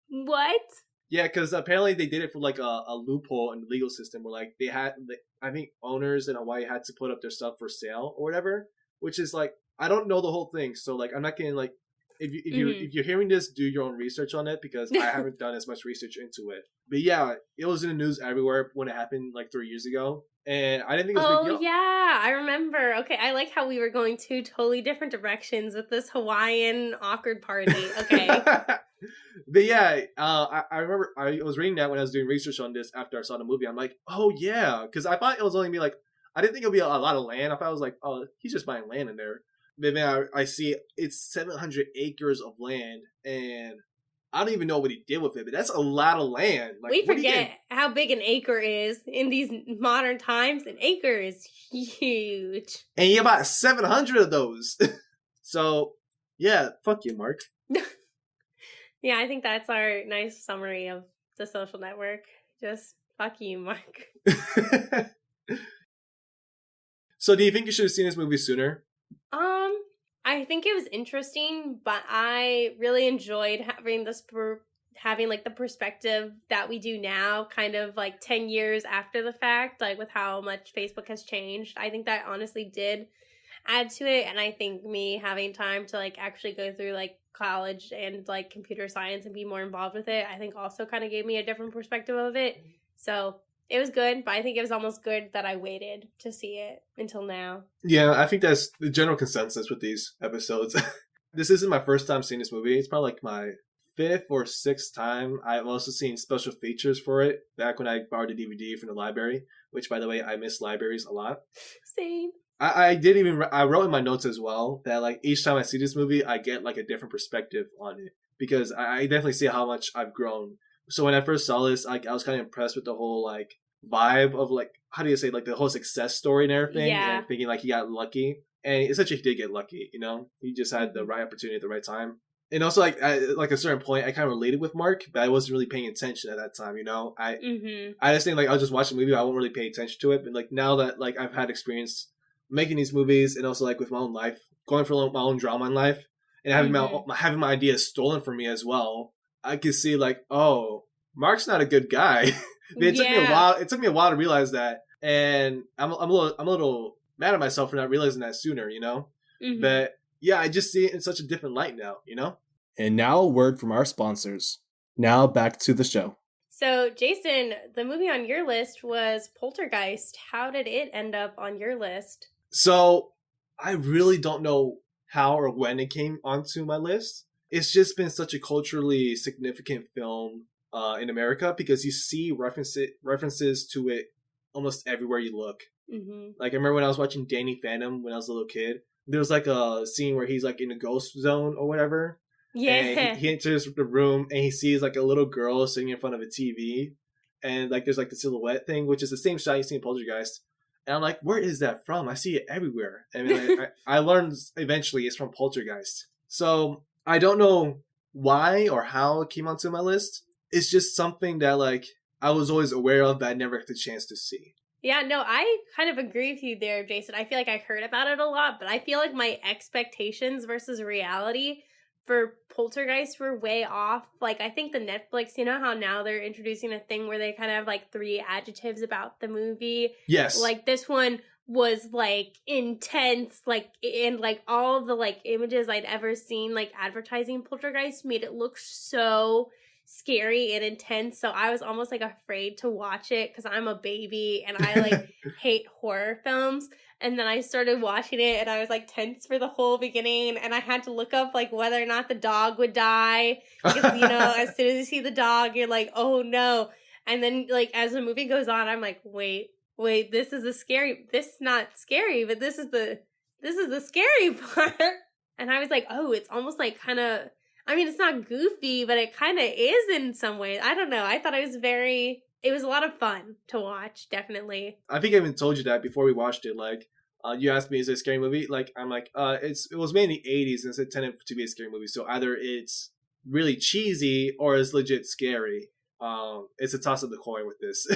what? Yeah, because apparently they did it for like a loophole in the legal system where like I think owners in Hawaii had to put up their stuff for sale or whatever, which is like, I don't know the whole thing. So like, I'm not getting like, if you're hearing this, do your own research on it because I haven't done as much research into it. But yeah, it was in the news everywhere when it happened like 3 years ago. And I didn't think it was a big deal. Oh, yeah, I remember. Okay, I like how we were going two totally different directions with this Hawaiian awkward party. Okay. But yeah, I remember I was reading that when I was doing research on this after I saw the movie. I'm like, oh yeah, because I thought it was only be like, I didn't think it would be a lot of land. I thought it was like, oh, he's just buying land in there. But then I see it's 700 acres of land, and I don't even know what he did with it, but that's a lot of land. Like, we forget how big an acre is in these modern times. An acre is huge. And you bought 700 of those. So, yeah, fuck you, Mark. Yeah, I think that's our nice summary of The Social Network. Just fuck you, Mark. So, do you think you should have seen this movie sooner? I think it was interesting, but I really enjoyed having like the perspective that we do now, kind of like 10 years after the fact, like with how much Facebook has changed. I think that honestly did add to it, and I think me having time to like actually go through like college and like computer science and be more involved with it, I think also kind of gave me a different perspective of it. So it was good, but I think it was almost good that I waited to see it until now. Yeah, I think that's the general consensus with these episodes. This isn't my first time seeing this movie. It's probably like my 5th or 6th time. I've also seen special features for it back when I borrowed a DVD from the library, which, by the way, I miss libraries a lot. Same. I wrote in my notes as well that like each time I see this movie, I get like a different perspective on it because I definitely see how much I've grown. So when I first saw this, like I was kind of impressed with the whole like vibe of like, how do you say, like the whole success story and everything. Yeah. And thinking like he got lucky, and essentially he did get lucky. You know, he just had the right opportunity at the right time. And also like at like a certain point, I kind of related with Mark, but I wasn't really paying attention at that time. You know, I just think like I'll just watch the movie, I won't really pay attention to it. But like now that like I've had experience making these movies and also like with my own life, going for my own drama in life, and having my ideas stolen from me as well, I could see like, oh, Mark's not a good guy. It took me a while. It took me a while to realize that, and I'm a little mad at myself for not realizing that sooner. You know, but yeah, I just see it in such a different light now. You know. And now a word from our sponsors. Now back to the show. So, Jason, the movie on your list was Poltergeist. How did it end up on your list? So, I really don't know how or when it came onto my list. It's just been such a culturally significant film in America because you see references to it almost everywhere you look. Like, I remember when I was watching Danny Phantom when I was a little kid. There was like a scene where he's like in a ghost zone or whatever. And Yeah. he enters the room and he sees like a little girl sitting in front of a TV, and like there's like the silhouette thing, which is the same shot you see in Poltergeist. And I'm like, where is that from? I see it everywhere. I mean, I learned eventually it's from Poltergeist. So I don't know why or how it came onto my list. It's just something that like I was always aware of, but I never had the chance to see. Yeah, no, I kind of agree with you there, Jason. I feel like I heard about it a lot, but I feel like my expectations versus reality for Poltergeist were way off. Like, I think the Netflix, you know how now they're introducing a thing where they kind of have like 3 adjectives about the movie? Yes. Like, this one was like intense, like, and like all the like images I'd ever seen, like advertising Poltergeist made it look so scary and intense, so I was almost like afraid to watch it because I'm a baby and I like hate horror films. And then I started watching it and I was like tense for the whole beginning, and I had to look up like whether or not the dog would die, because you know, as soon as you see the dog you're like, oh no. And then like as the movie goes on, I'm like, wait, this is not scary, but this is the scary part. And I was like, oh, it's almost like kind of, I mean, it's not goofy, but it kind of is in some ways. I don't know. I thought it was a lot of fun to watch, definitely. I think I even told you that before we watched it. Like, you asked me, is it a scary movie? Like, I'm like, it was made in the 80s and it's intended to be a scary movie. So either it's really cheesy or it's legit scary. It's a toss of the coin with this.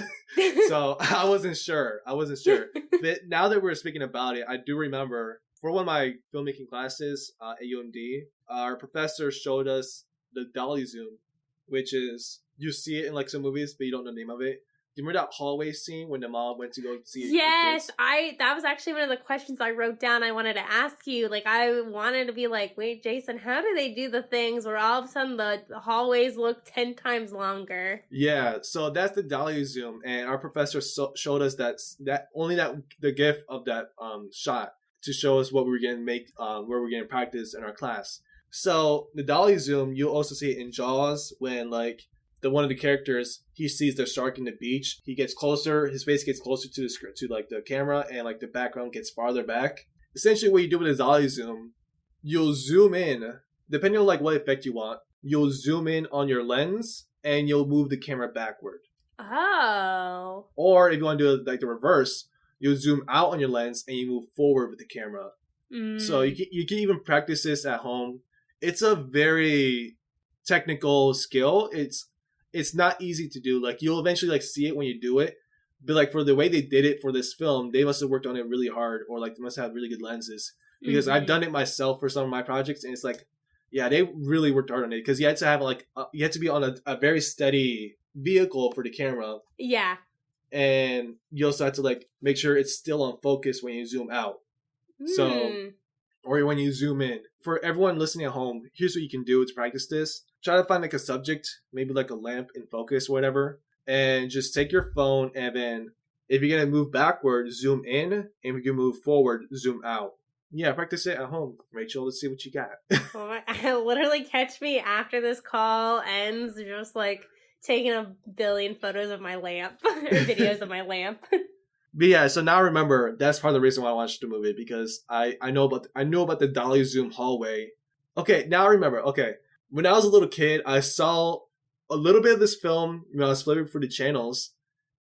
So I wasn't sure. But now that we're speaking about it, I do remember for one of my filmmaking classes at UMD, our professor showed us the dolly zoom, which is, you see it in like some movies, but you don't know the name of it. Do you remember that hallway scene when the mom went to go see it? Yes, that was actually one of the questions I wrote down I wanted to ask you. Like, I wanted to be like, wait, Jason, how do they do the things where all of a sudden the hallways look 10 times longer? Yeah, so that's the dolly zoom, and our professor showed us the gif of that shot to show us what we were going to make, where we're going to practice in our class. So the dolly zoom, you'll also see it in Jaws when like one of the characters, he sees the shark in the beach. He gets closer, his face gets closer to like the camera, and like the background gets farther back. Essentially, what you do with the dolly zoom, you'll zoom in, depending on like what effect you want. You'll zoom in on your lens, and you'll move the camera backward. Oh. Or if you want to do like the reverse, you zoom out on your lens and you move forward with the camera. So you can even practice this at home. It's a very technical skill. It's not easy to do. Like, you'll eventually like see it when you do it, but like for the way they did it for this film, they must have worked on it really hard, or like they must have really good lenses, because I've done it myself for some of my projects, and it's like, yeah, they really worked hard on it, because you had to have like you had to be on a very steady vehicle for the camera. Yeah. And you also have to like make sure it's still on focus when you zoom out. So, or when you zoom in. For everyone listening at home, here's what you can do to practice this. Try to find like a subject, maybe like a lamp in focus or whatever, and just take your phone, and then if you're going to move backward, zoom in, and if you move forward, zoom out. Yeah, practice it at home, Rachel. Let's see what you got. Literally catch me after this call ends, just like taking a billion photos of my lamp or videos of my lamp. But yeah, so now remember, that's part of the reason why I watched the movie, because I know about the dolly zoom hallway. Okay, now I remember. Okay, when I was a little kid, I saw a little bit of this film when I was flipping through the channels,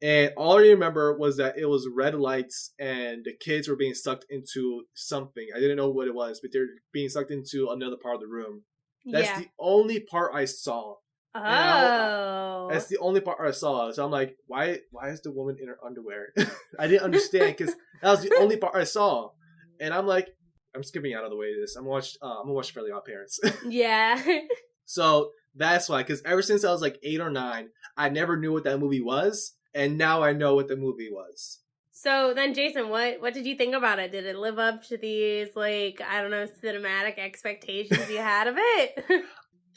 and all I remember was that it was red lights and the kids were being sucked into something. I didn't know what it was, but they're being sucked into another part of the room. That's the only part I saw. Oh. That's the only part I saw. So I'm like, why is the woman in her underwear? I didn't understand, because that was the only part I saw. And I'm like, I'm skipping out of the way of this. I'm gonna watch Fairly Odd Parents. Yeah. So that's why, because ever since I was like 8 or 9, I never knew what that movie was, and now I know what the movie was. So then, Jason, what did you think about it? Did it live up to these, like, I don't know, cinematic expectations you had of it?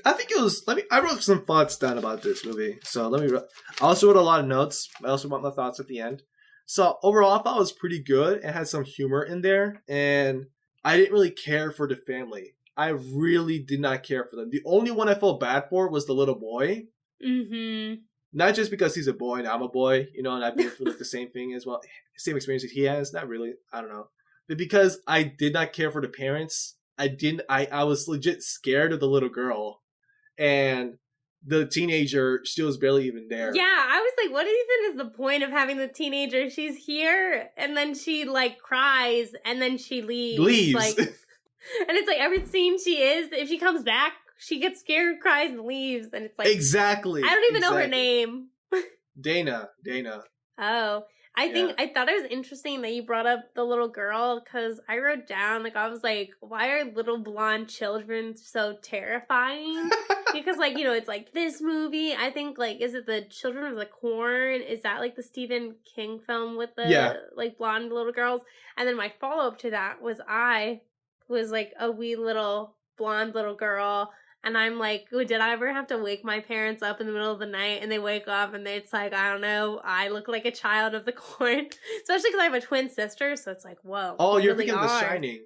I think it was. I wrote some thoughts down about this movie. So I also wrote a lot of notes. I also wrote my thoughts at the end. So overall, I thought it was pretty good. It had some humor in there, and I didn't really care for the family. I really did not care for them. The only one I felt bad for was the little boy. Mm-hmm. Not just because he's a boy and I'm a boy, and I've been through like the same thing as well, same experience that he has. Not really. I don't know, but because I did not care for the parents, I was legit scared of the little girl, and the teenager, she was barely even there. Yeah, I was like, what even is the point of having the teenager? She's here, and then she, like, cries, and then she leaves. Like, and it's like, every scene she is, if she comes back, she gets scared, cries, and leaves, and it's like... Exactly. I don't even know her name. Dana. Oh, I thought it was interesting that you brought up the little girl, because I wrote down, like, I was like, why are little blonde children so terrifying? Because, like, you know, it's like this movie, I think, like, is it the Children of the Corn? Is that, like, the Stephen King film with the, like, blonde little girls? And then my follow-up to that was I was, like, a wee little blonde little girl. And I'm like, did I ever have to wake my parents up in the middle of the night and they wake up and it's like, I don't know, I look like a child of the corn. Especially because I have a twin sister, so it's like, whoa. Oh, you're thinking of The Shining.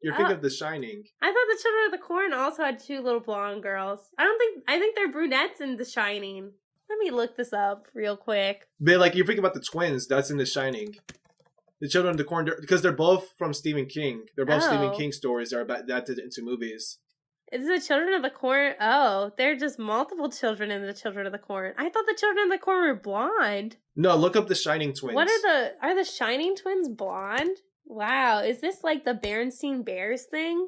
You're thinking of The Shining. I thought the Children of the Corn also had two little blonde girls. I think they're brunettes in The Shining. Let me look this up real quick. You're thinking about the twins, that's in The Shining. The Children of the Corn, because they're both from Stephen King. They're both Stephen King stories that are adapted into movies. Is the Children of the Corn? Oh, they're just multiple children in the Children of the Corn. I thought the Children of the Corn were blonde. No, look up the Shining twins. What are the Shining twins blonde? Wow, is this like the Berenstain Bears thing?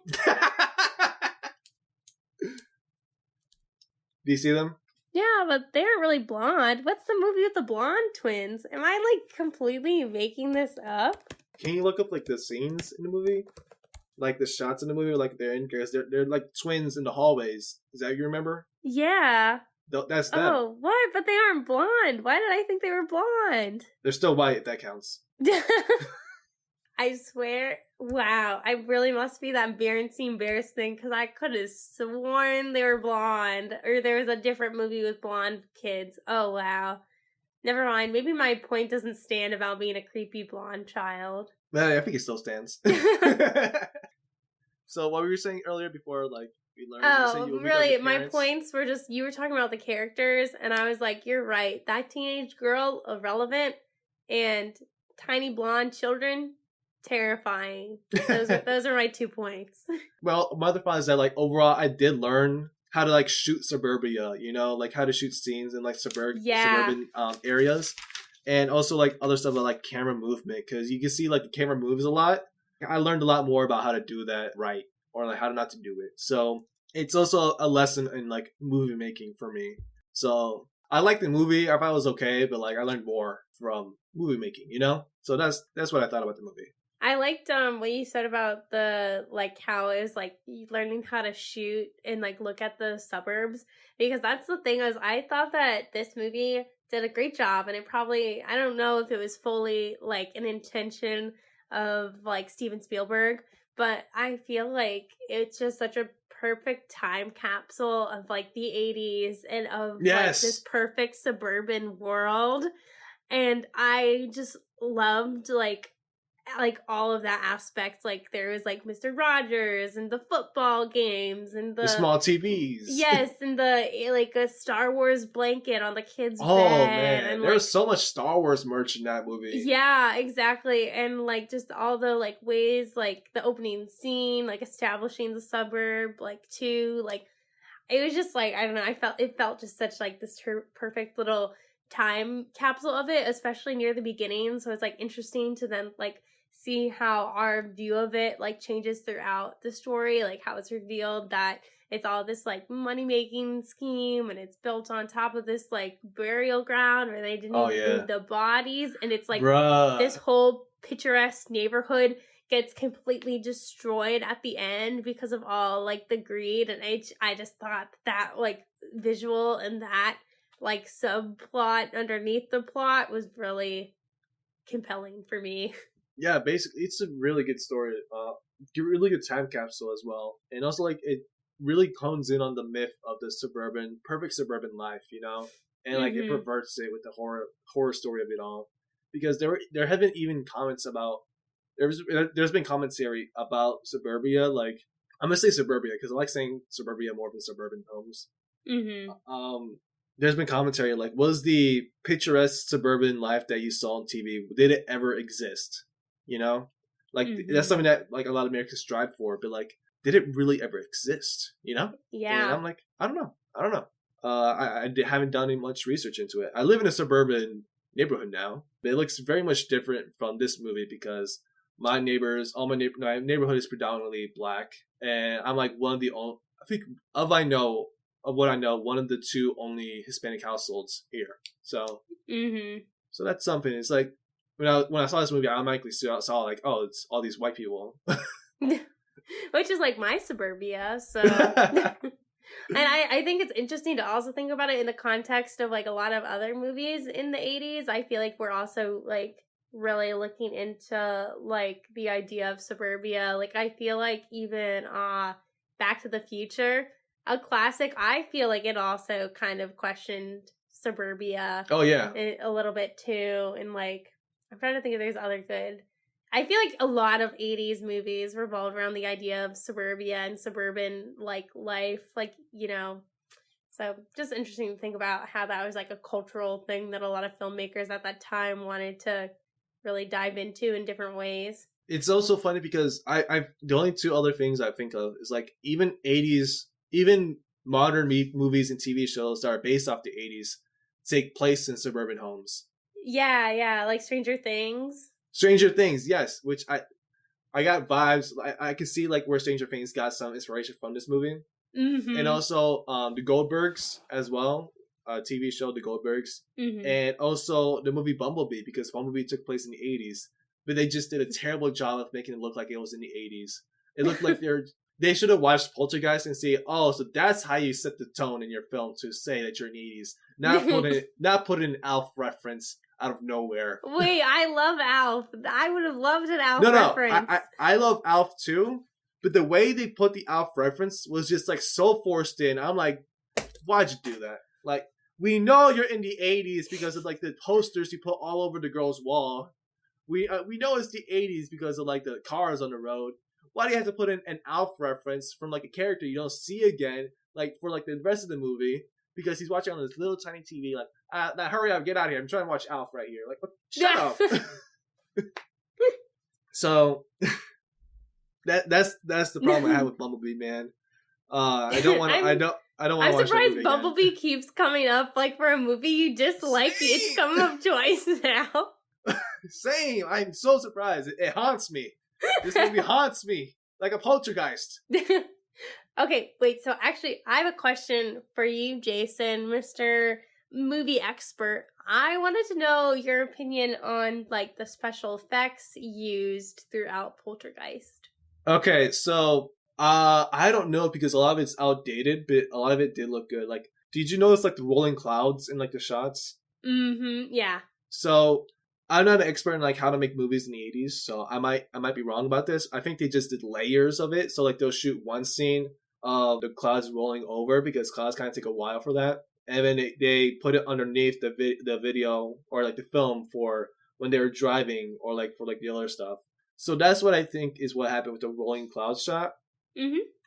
Do you see them? Yeah, but they aren't really blonde. What's the movie with the blonde twins? Am I like completely making this up? Can you look up like the scenes in the movie? Like the shots in the movie, like they're in, because they're like twins in the hallways. Is that what you remember? Yeah. That's them. Oh, what? But they aren't blonde. Why did I think they were blonde? They're still white, if that counts. I swear. Wow. I really must be that Berenstain Bears thing, because I could have sworn they were blonde. Or there was a different movie with blonde kids. Oh, wow. Never mind. Maybe my point doesn't stand about being a creepy blonde child. I think it still stands. So what were you saying earlier before, like, we learned? Oh, really, my points were just, you were talking about the characters, and I was like, you're right. That teenage girl, irrelevant, and tiny blonde children, terrifying. Those are my 2 points. Well, my other thought is that, like, overall, I did learn how to, like, shoot suburbia, you know? Like, how to shoot scenes in, like, suburban areas. And also, like, other stuff about, like, camera movement. Because you can see, like, the camera moves a lot. I learned a lot more about how to do that right. Or, like, how not to do it. So, it's also a lesson in, like, movie making for me. So, I liked the movie. I thought it was okay. But, like, I learned more from movie making, you know? So, that's what I thought about the movie. I liked what you said about the, like, how it was, like, learning how to shoot and, like, look at the suburbs. Because that's the thing, is I thought that this movie did a great job, and it probably, I don't know if it was fully, like, an intention of, like, Steven Spielberg, but I feel like it's just such a perfect time capsule of, like, the 80s and of, like, this perfect suburban world. And I just loved, like all of that aspect. Like, there was, like, Mr. Rogers and the football games and the small TVs. Yes, and the, like, a Star Wars blanket on the kids' bed. Oh, man. And, there was so much Star Wars merch in that movie. Yeah, exactly. And, like, just all the, like, ways, like, the opening scene, like, establishing the suburb, like, too, like, it was just, like, I don't know, it felt just such, like, this perfect little time capsule of it, especially near the beginning. So it's, like, interesting to then, like, see how our view of it, like, changes throughout the story, like, how it's revealed that it's all this, like, money-making scheme, and it's built on top of this, like, burial ground where they didn't even move the bodies, and it's, like, this whole picturesque neighborhood gets completely destroyed at the end because of all, like, the greed, and I just thought that, like, visual and that, like, subplot underneath the plot was really compelling for me. Yeah, basically, it's a really good story. Really good time capsule as well. And also, like, it really hones in on the myth of the perfect suburban life, you know? And, like, it perverts it with the horror story of it all. Because there have been even comments about, there's been commentary about suburbia, like, I'm going to say suburbia, because I like saying suburbia more than suburban homes. There's been commentary, like, was the picturesque suburban life that you saw on TV, did it ever exist? You know, like, that's something that, like, a lot of Americans strive for, but, like, did it really ever exist? You know? Yeah. And I'm like, I don't know. I haven't done any much research into it. I live in a suburban neighborhood now, but it looks very much different from this movie because my neighbors, my neighborhood is predominantly black, and I'm like one of the only, I think of what I know, one of the two only Hispanic households here. So, so that's something. It's like when I saw this movie, I automatically saw like, oh, it's all these white people, which is like my suburbia. So. And I think it's interesting to also think about it in the context of like a lot of other movies in the 80s. I feel like we're also like really looking into like the idea of suburbia. Like I feel like even Back to the Future, a classic, I feel like it also kind of questioned suburbia. Oh yeah. A little bit too. And like I'm trying to think if there's other good. I feel like a lot of 80s movies revolve around the idea of suburbia and suburban, like, life, like, you know. So, just interesting to think about how that was, like, a cultural thing that a lot of filmmakers at that time wanted to really dive into in different ways. It's also funny because the only two other things I think of is, like, even 80s, even modern movies and TV shows that are based off the 80s take place in suburban homes. Yeah, like Stranger Things. Stranger Things, yes, which I got vibes. I can see like where Stranger Things got some inspiration from this movie, and also the Goldbergs as well, TV show The Goldbergs, and also the movie Bumblebee because Bumblebee took place in the 80s, but they just did a terrible job of making it look like it was in the 80s. It looked like they should have watched Poltergeist and say, oh, so that's how you set the tone in your film to say that you're in the 80s, not put in an Alf reference out of nowhere. Wait, I love Alf. I would have loved an Alf reference. I love Alf too, but the way they put the Alf reference was just like so forced in. I'm like, why'd you do that? Like, we know you're in the 80s because of like the posters you put all over the girl's wall. We know it's the 80s because of like the cars on the road. Why do you have to put in an Alf reference from like a character you don't see again, like for like the rest of the movie? Because he's watching on this little tiny TV, like, now hurry up, get out of here. I'm trying to watch Alf right here. Like, shut up. So that's the problem I have with Bumblebee, man. I don't want to watch. I'm surprised Bumblebee keeps coming up. Like for a movie you dislike, it's come up twice now. Same. I'm so surprised. It haunts me. This movie haunts me like a poltergeist. Okay, wait, so actually, I have a question for you, Jason, Mr. Movie Expert. I wanted to know your opinion on, like, the special effects used throughout Poltergeist. Okay, so, I don't know because a lot of it's outdated, but a lot of it did look good. Like, did you notice, like, the rolling clouds in, like, the shots? Yeah. So, I'm not an expert in, like, how to make movies in the 80s, so I might be wrong about this. I think they just did layers of it, so, like, they'll shoot one scene of the clouds rolling over because clouds kind of take a while for that, and then they put it underneath the video or like the film for when they were driving or like for like the other stuff. So that's what I think is what happened with the rolling cloud shot.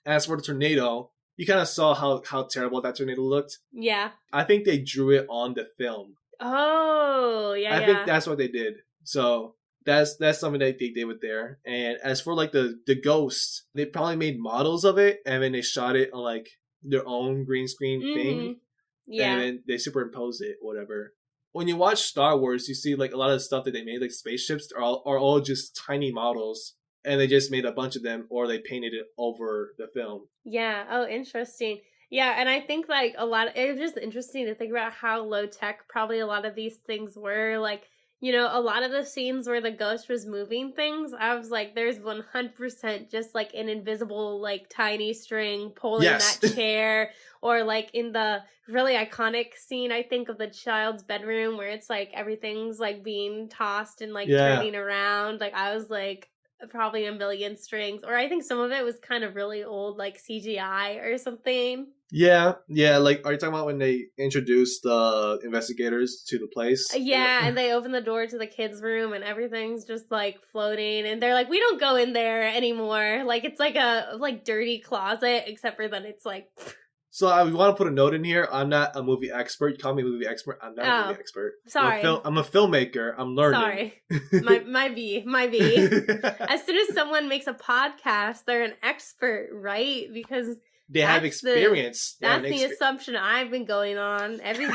As for the tornado, you kind of saw how terrible that tornado looked. Yeah, I think they drew it on the film. Oh yeah, I think that's what they did. So that's something that they did with there. And as for like the ghosts, they probably made models of it and then they shot it on like their own green screen thing. Yeah. And then they superimposed it, whatever. When you watch Star Wars, you see like a lot of stuff that they made, like spaceships are all just tiny models. And they just made a bunch of them or they painted it over the film. Yeah. Oh, interesting. Yeah, and I think like it was just interesting to think about how low tech probably a lot of these things were. Like, you know, a lot of the scenes where the ghost was moving things, I was like, there's 100% just like an invisible, like tiny string pulling that chair. Or like in the really iconic scene, I think, of the child's bedroom where it's like everything's like being tossed and like turning around. Like I was like, probably a million strings. Or I think some of it was kind of really old, like CGI or something. Yeah, like, are you talking about when they introduced the investigators to the place? Yeah, and they open the door to the kids' room and everything's just, like, floating, and they're like, we don't go in there anymore. Like, it's like a, like, dirty closet, except for that it's, like, So I want to put a note in here. I'm not a movie expert. You call me a movie expert. I'm not a movie expert. Sorry. I'm a filmmaker. I'm learning. Sorry. My B. As soon as someone makes a podcast, they're an expert, right? Because they have experience. That's the assumption I've been going on. Every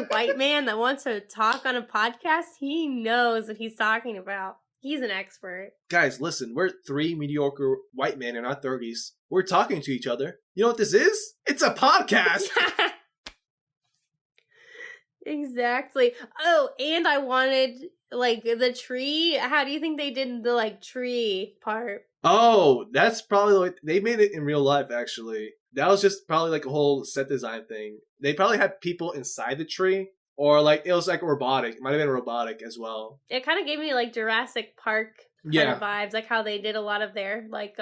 white man that wants to talk on a podcast, he knows what he's talking about. He's an expert. Guys, listen, we're 3 mediocre white men in our 30s. We're talking to each other. You know what this is? It's a podcast. Exactly. Oh, and I wanted, like, the tree. How do you think they did the, like, tree part? Oh, that's probably, they made it in real life, actually. That was just probably, like, a whole set design thing. They probably had people inside the tree. Or, like, it was, like, robotic. It might have been robotic as well. It kind of gave me, like, Jurassic Park kind of vibes. Like, how they did a lot of their, like,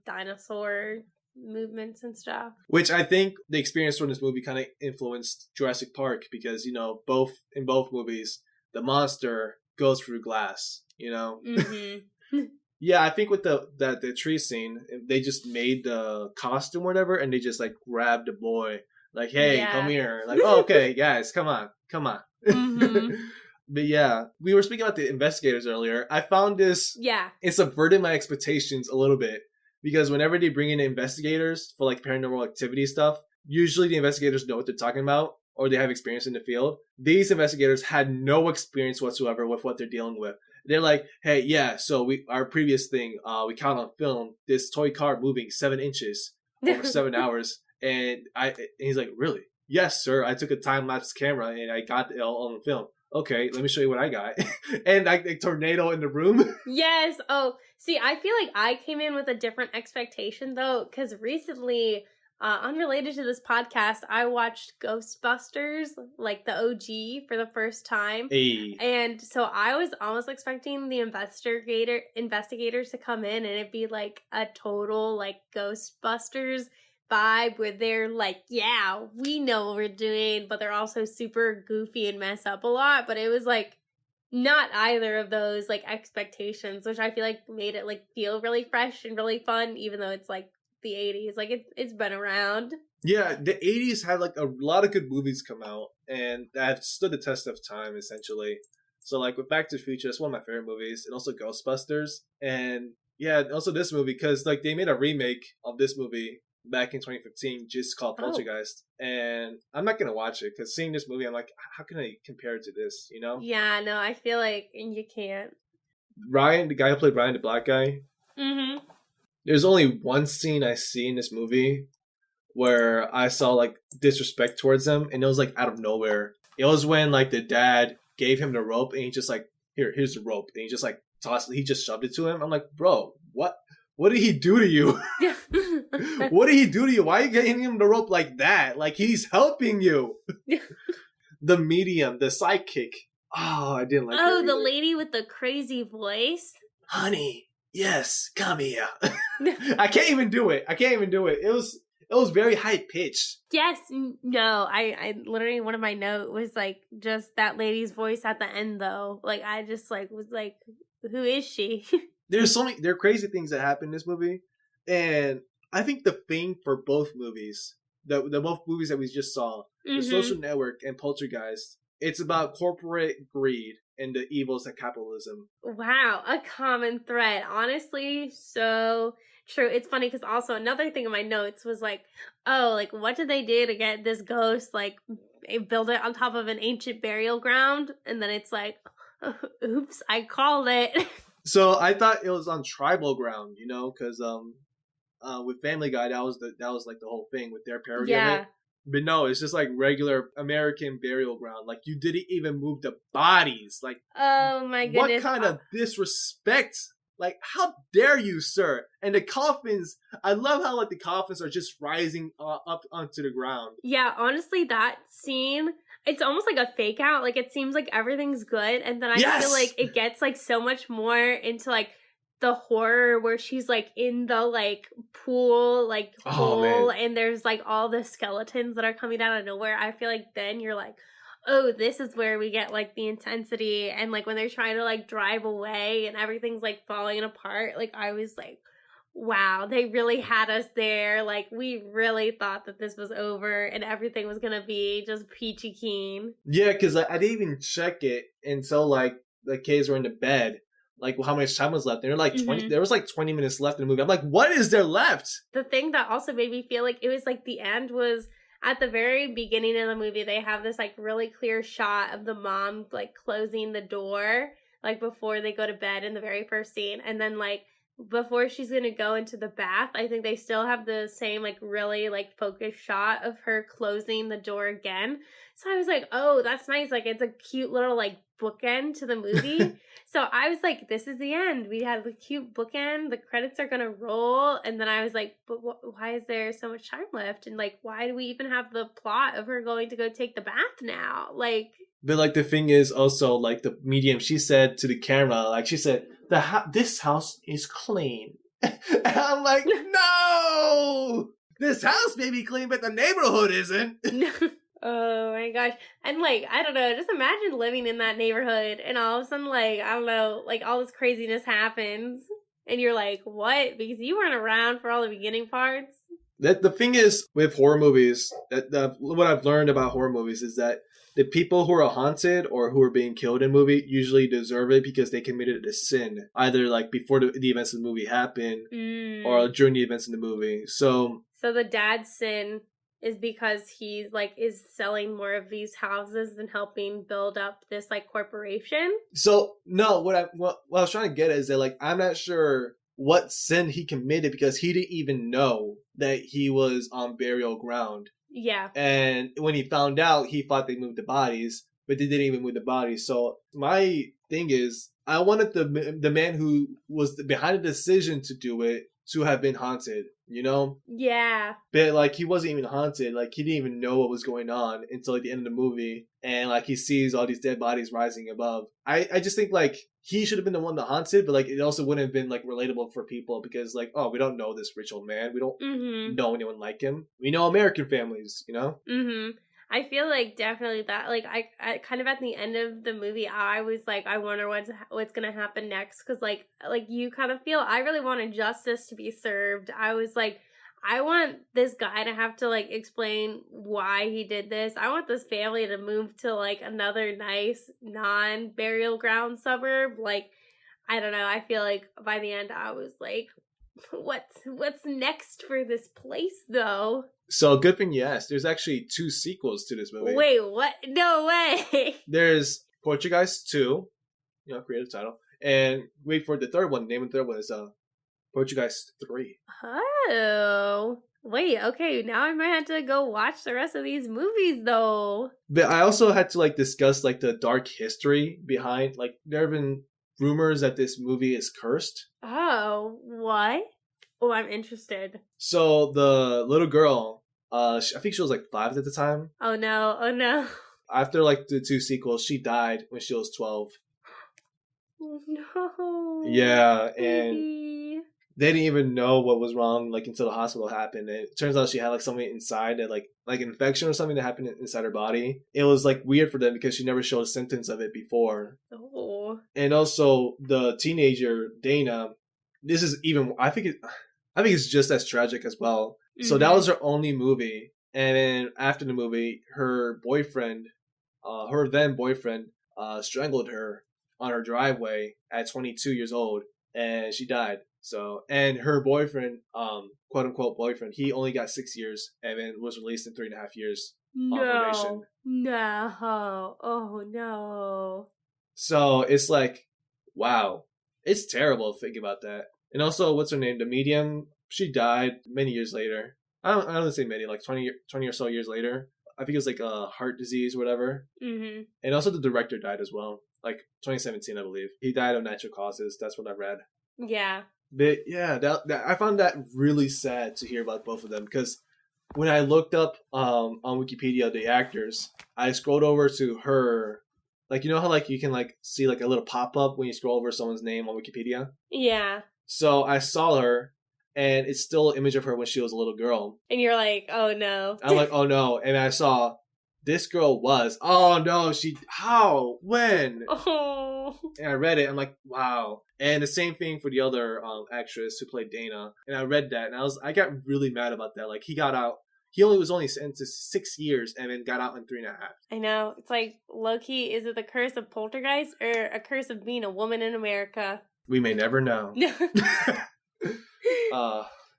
dinosaur movements and stuff. Which I think the experience from this movie kind of influenced Jurassic Park. Because, you know, in both movies, the monster goes through glass, you know? Mm-hmm. Yeah, I think with the tree scene, they just made the costume or whatever, and they just, like, grabbed the boy. Like, hey, come here. Like, oh, okay, guys, come on. Mm-hmm. But yeah, we were speaking about the investigators earlier. I found this, it subverted my expectations a little bit. Because whenever they bring in investigators for, like, paranormal activity stuff, usually the investigators know what they're talking about, or they have experience in the field. These investigators had no experience whatsoever with what they're dealing with. They're like, hey, yeah, so our previous thing, we caught on film this toy car moving 7 inches over 7 hours. And he's like, really? Yes, sir. I took a time-lapse camera and I got it all on film. Okay, let me show you what I got. And a tornado in the room. Yes. Oh, see, I feel like I came in with a different expectation, though, because recently, unrelated to this podcast, I watched Ghostbusters, like the OG, for the first time. Hey. And so I was almost expecting the investigators to come in and it'd be like a total, like, Ghostbusters vibe where they're like, yeah, we know what we're doing, but they're also super goofy and mess up a lot. But it was like not either of those, like, expectations, which I feel like made it, like, feel really fresh and really fun, even though it's like the 80s. Like, it's been around. Yeah, the 80s had, like, a lot of good movies come out and that have stood the test of time, essentially. So, like, with Back to the Future, it's one of my favorite movies, and also Ghostbusters. And yeah, also this movie, because, like, they made a remake of this movie back in 2015, just called Poltergeist. And I'm not going to watch it, because seeing this movie, I'm like, how can I compare it to this, you know? Yeah, no, I feel like you can't. Ryan, the guy who played Ryan, the black guy, mm-hmm. There's only one scene I see in this movie where I saw, like, disrespect towards him, and it was, like, out of nowhere. It was when, like, the dad gave him the rope, and he just, like, here's the rope, and he just, like, he just shoved it to him. I'm like, bro, what did he do to you? What did he do to you? Why are you getting him the rope like that? Like, he's helping you. The medium, the sidekick. Oh, I didn't like it. Oh, the lady with the crazy voice? Honey, yes, come here. I can't even do it. It was very high pitched. Yes, no, I literally, one of my notes was, like, just that lady's voice at the end, though. Like, I just, like, was like, who is she? There are crazy things that happen in this movie, and I think the thing for both movies, the both movies that we just saw, The Social Network and Poltergeist, it's about corporate greed and the evils of capitalism. Wow, a common thread. Honestly, so true. It's funny because also another thing in my notes was like, oh, like, what did they do to get this ghost, like, build it on top of an ancient burial ground? And then it's like, oops, I called it. So I thought it was on tribal ground, you know, because with Family Guy, that was like the whole thing with their parody of it. But no, it's just like regular American burial ground. Like, you didn't even move the bodies. Like, oh my goodness, what kind of disrespect? Like, how dare you, sir? And the coffins, I love how, like, the coffins are just rising up onto the ground. Yeah, honestly, that scene, it's almost like a fake out. Like, it seems like everything's good, and then I feel like it gets, like, so much more into, like, the horror where she's, like, in the, like, pool, like, hole, and there's, like, all the skeletons that are coming out of nowhere. I feel like then you're like, oh, this is where we get, like, the intensity, and, like, when they're trying to, like, drive away and everything's, like, falling apart, like, I was like, wow, they really had us there. Like, we really thought that this was over and everything was gonna be just peachy keen. Yeah, because I didn't even check it until like the kids were in the bed. Like how much time was left? And they're like 20. There was like 20 minutes left in the movie. I'm like, what is there left? The thing that also made me feel like it was like the end was at the very beginning of the movie. They have this like really clear shot of the mom like closing the door like before they go to bed in the very first scene, and then like before she's gonna go into the bath, I think they still have the same like really like focused shot of her closing the door again. So I was like, oh, that's nice. Like it's a cute little like bookend to the movie. So I was like, this is the end. We had the cute bookend. The credits are gonna roll, and then I was like, but why is there so much time left? And like, why do we even have the plot of her going to go take the bath now? Like. But like the thing is also like the medium. She said to the camera, like she said, this house is clean. And I'm like, no, this house may be clean, but the neighborhood isn't. Oh my gosh. And like, I don't know, just imagine living in that neighborhood and all of a sudden, like, I don't know, like all this craziness happens and you're like, what? Because you weren't around for all the beginning parts. The thing is with horror movies, what I've learned about horror movies is that the people who are haunted or who are being killed in a movie usually deserve it because they committed a sin, either like before the events of the movie happen or during the events in the movie. So the dad's sin is because he's like is selling more of these houses and helping build up this like corporation. So no, what I was trying to get at is that like I'm not sure what sin he committed because he didn't even know that he was on burial ground. Yeah. And when he found out, he thought they moved the bodies, but they didn't even move the bodies. So my thing is, I wanted the man who was behind the decision to do it to have been haunted, you know? Yeah. But like he wasn't even haunted. Like he didn't even know what was going on until like the end of the movie. And like he sees all these dead bodies rising above. I just think like he should have been the one that haunted, but like it also wouldn't have been like relatable for people because like, oh, we don't know this rich old man. We don't know anyone like him. We know American families, you know? I feel like definitely that, like, I kind of at the end of the movie, I was like, I wonder what's gonna happen next, because, like you kind of feel, I really wanted justice to be served. I was like, I want this guy to have to, like, explain why he did this. I want this family to move to, like, another nice, non-burial ground suburb. Like, I don't know, I feel like by the end, I was like, what's next for this place, though? So, good thing you asked. There's actually 2 sequels to this movie. Wait, what? No way! There's Poltergeist 2, creative title. And wait for the third one. The name of the third one is Poltergeist 3. Oh. Wait, okay. Now I might have to go watch the rest of these movies, though. But I also had to, like, discuss, like, the dark history behind, like, there have been rumors that this movie is cursed. Oh, what? Oh, I'm interested. So the little girl, I think she was like 5 at the time. Oh no. After like the 2 sequels, she died when she was 12. Oh no. Yeah, and baby. They didn't even know what was wrong like until the hospital happened. And it turns out she had like something inside that like an infection or something that happened inside her body. It was like weird for them because she never showed symptoms of it before. Oh. And also the teenager Dana, this is even I think it's just as tragic as well. Mm-hmm. So that was her only movie. And then after the movie, her boyfriend, her then boyfriend, strangled her on her driveway at 22 years old, and she died. So, and her boyfriend, quote unquote boyfriend, he only got 6 years and then was released in 3.5 years on probation. No. Oh no. So it's like, wow, it's terrible to think about that. And also, what's her name? The medium, she died many years later. I don't say many, like 20 or so years later. I think it was like a heart disease or whatever. Mm-hmm. And also the director died as well, like 2017, I believe. He died of natural causes. That's what I read. Yeah. But yeah, that I found that really sad to hear about both of them, because when I looked up on Wikipedia the actors, I scrolled over to her. Like, you know how like you can like see like a little pop-up when you scroll over someone's name on Wikipedia? Yeah. So I saw her, and it's still an image of her when she was a little girl. And you're like, oh no. I'm like, oh no. And I saw this girl was. Oh no, how? When? Oh. And I read it, I'm like, wow. And the same thing for the other actress who played Dana. And I read that, and I got really mad about that. Like, he got out. He was only sentenced to 6 years and then got out in 3.5. I know. It's like, low-key, is it the curse of Poltergeist or a curse of being a woman in America? We may never know.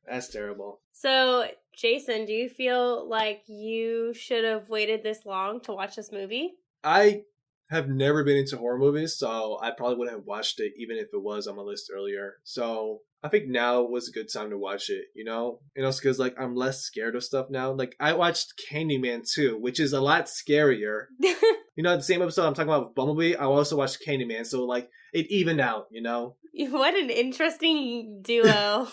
That's terrible. So, Jason, do you feel like you should have waited this long to watch this movie? I have never been into horror movies, so I probably wouldn't have watched it even if it was on my list earlier. So I think now was a good time to watch it, you know? And also because, like, I'm less scared of stuff now. Like, I watched Candyman 2, which is a lot scarier. You know, the same episode I'm talking about with Bumblebee, I also watched Candyman, so, like, it evened out, you know? What an interesting duo.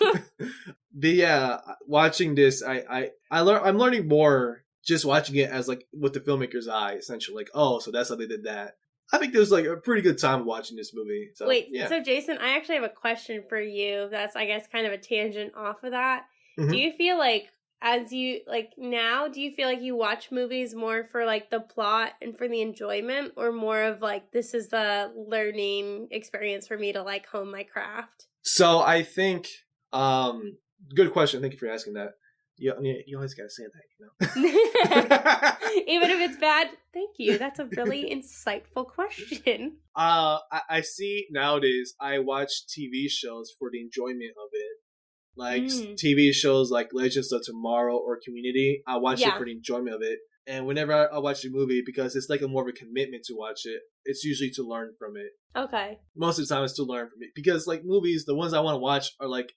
But yeah, watching this, I'm learning more just watching it as, like, with the filmmaker's eye, essentially. Like, oh, so that's how they did that. I think there was, like, a pretty good time watching this movie. So, wait, yeah. So Jason, I actually have a question for you that's, I guess, kind of a tangent off of that. Mm-hmm. Do you feel like, as you, like, now, do you feel like you watch movies more for, like, the plot and for the enjoyment, or more of, like, this is the learning experience for me to, like, hone my craft? So I think, good question. Thank you for asking that. You always gotta say that, you know. Even if it's bad, thank you. That's a really insightful question. I see nowadays I watch TV shows for the enjoyment of it. Like TV shows like Legends of Tomorrow or Community, I watch it for the enjoyment of it. And whenever I watch a movie, because it's like a more of a commitment to watch it, it's usually to learn from it. Okay. Most of the time it's to learn from it. Because like movies, the ones I want to watch are like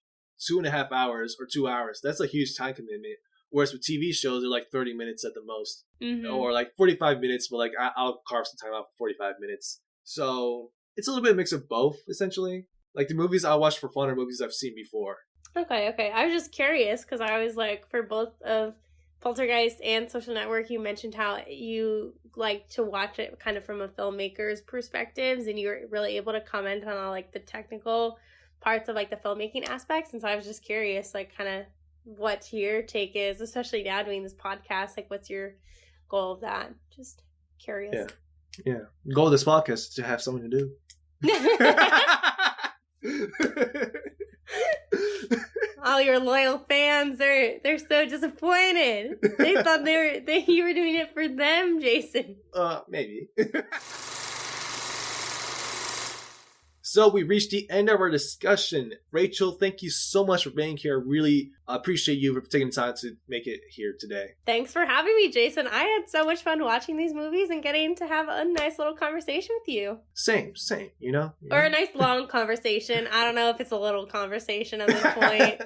2.5 hours or 2 hours. That's a huge time commitment. Whereas with TV shows, they're like 30 minutes at the most. Or like 45 minutes, but like I'll carve some time out for 45 minutes. So it's a little bit of a mix of both, essentially. Like the movies I watch for fun are movies I've seen before. Okay. I was just curious because I was like, for both of Poltergeist and Social Network, you mentioned how you like to watch it kind of from a filmmaker's perspectives, and you were really able to comment on all like the technical parts of like the filmmaking aspects. And so I was just curious, like, kind of what your take is, especially now doing this podcast. Like, what's your goal of that? Just curious. Yeah. Goal of this podcast is to have something to do. All your loyal fans, they're so disappointed. They thought you were doing it for them, Jason. Maybe. So we reached the end of our discussion. Rachel, thank you so much for being here. Really appreciate you for taking the time to make it here today. Thanks for having me, Jason. I had so much fun watching these movies and getting to have a nice little conversation with you. Same, you know? Or a nice long conversation. I don't know if it's a little conversation at this point.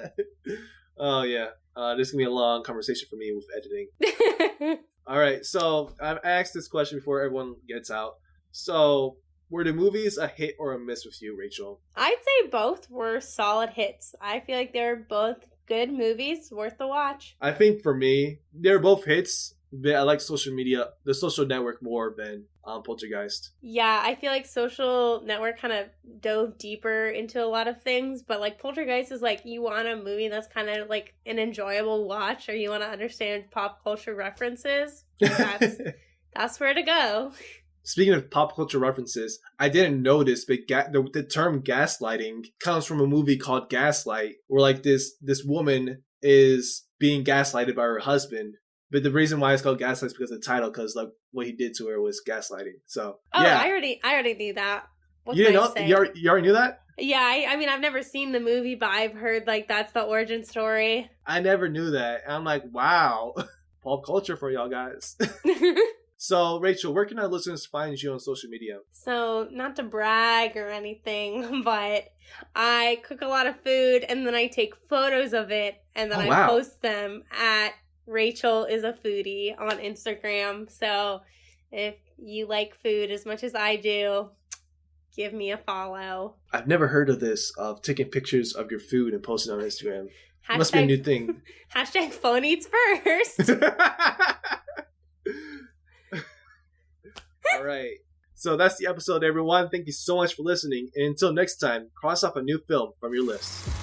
Oh, yeah. This is going to be a long conversation for me with editing. All right, so I've asked this question before everyone gets out. So, were the movies a hit or a miss with you, Rachel? I'd say both were solid hits. I feel like they were both good movies, worth the watch. I think for me, they were both hits, but I like the Social Network more than Poltergeist. Yeah, I feel like Social Network kind of dove deeper into a lot of things, but like Poltergeist is like, you want a movie that's kind of like an enjoyable watch, or you want to understand pop culture references. That's where to go. Speaking of pop culture references, I didn't know this, but the term gaslighting comes from a movie called Gaslight, where like this woman is being gaslighted by her husband. But the reason why it's called Gaslight is because of the title, because like what he did to her was gaslighting. So yeah, I already knew that. You didn't know? You already knew that? Yeah, I mean, I've never seen the movie, but I've heard like that's the origin story. I never knew that. And I'm like, wow, pop culture for y'all guys. So, Rachel, where can our listeners find you on social media? So, not to brag or anything, but I cook a lot of food, and then I take photos of it, and then I post them at Rachel is a Foodie on Instagram. So, if you like food as much as I do, give me a follow. I've never heard of this, of taking pictures of your food and posting on Instagram. It must be a new thing. Hashtag phone eats first. All right. So that's the episode, everyone. Thank you so much for listening. And until next time, cross off a new film from your list.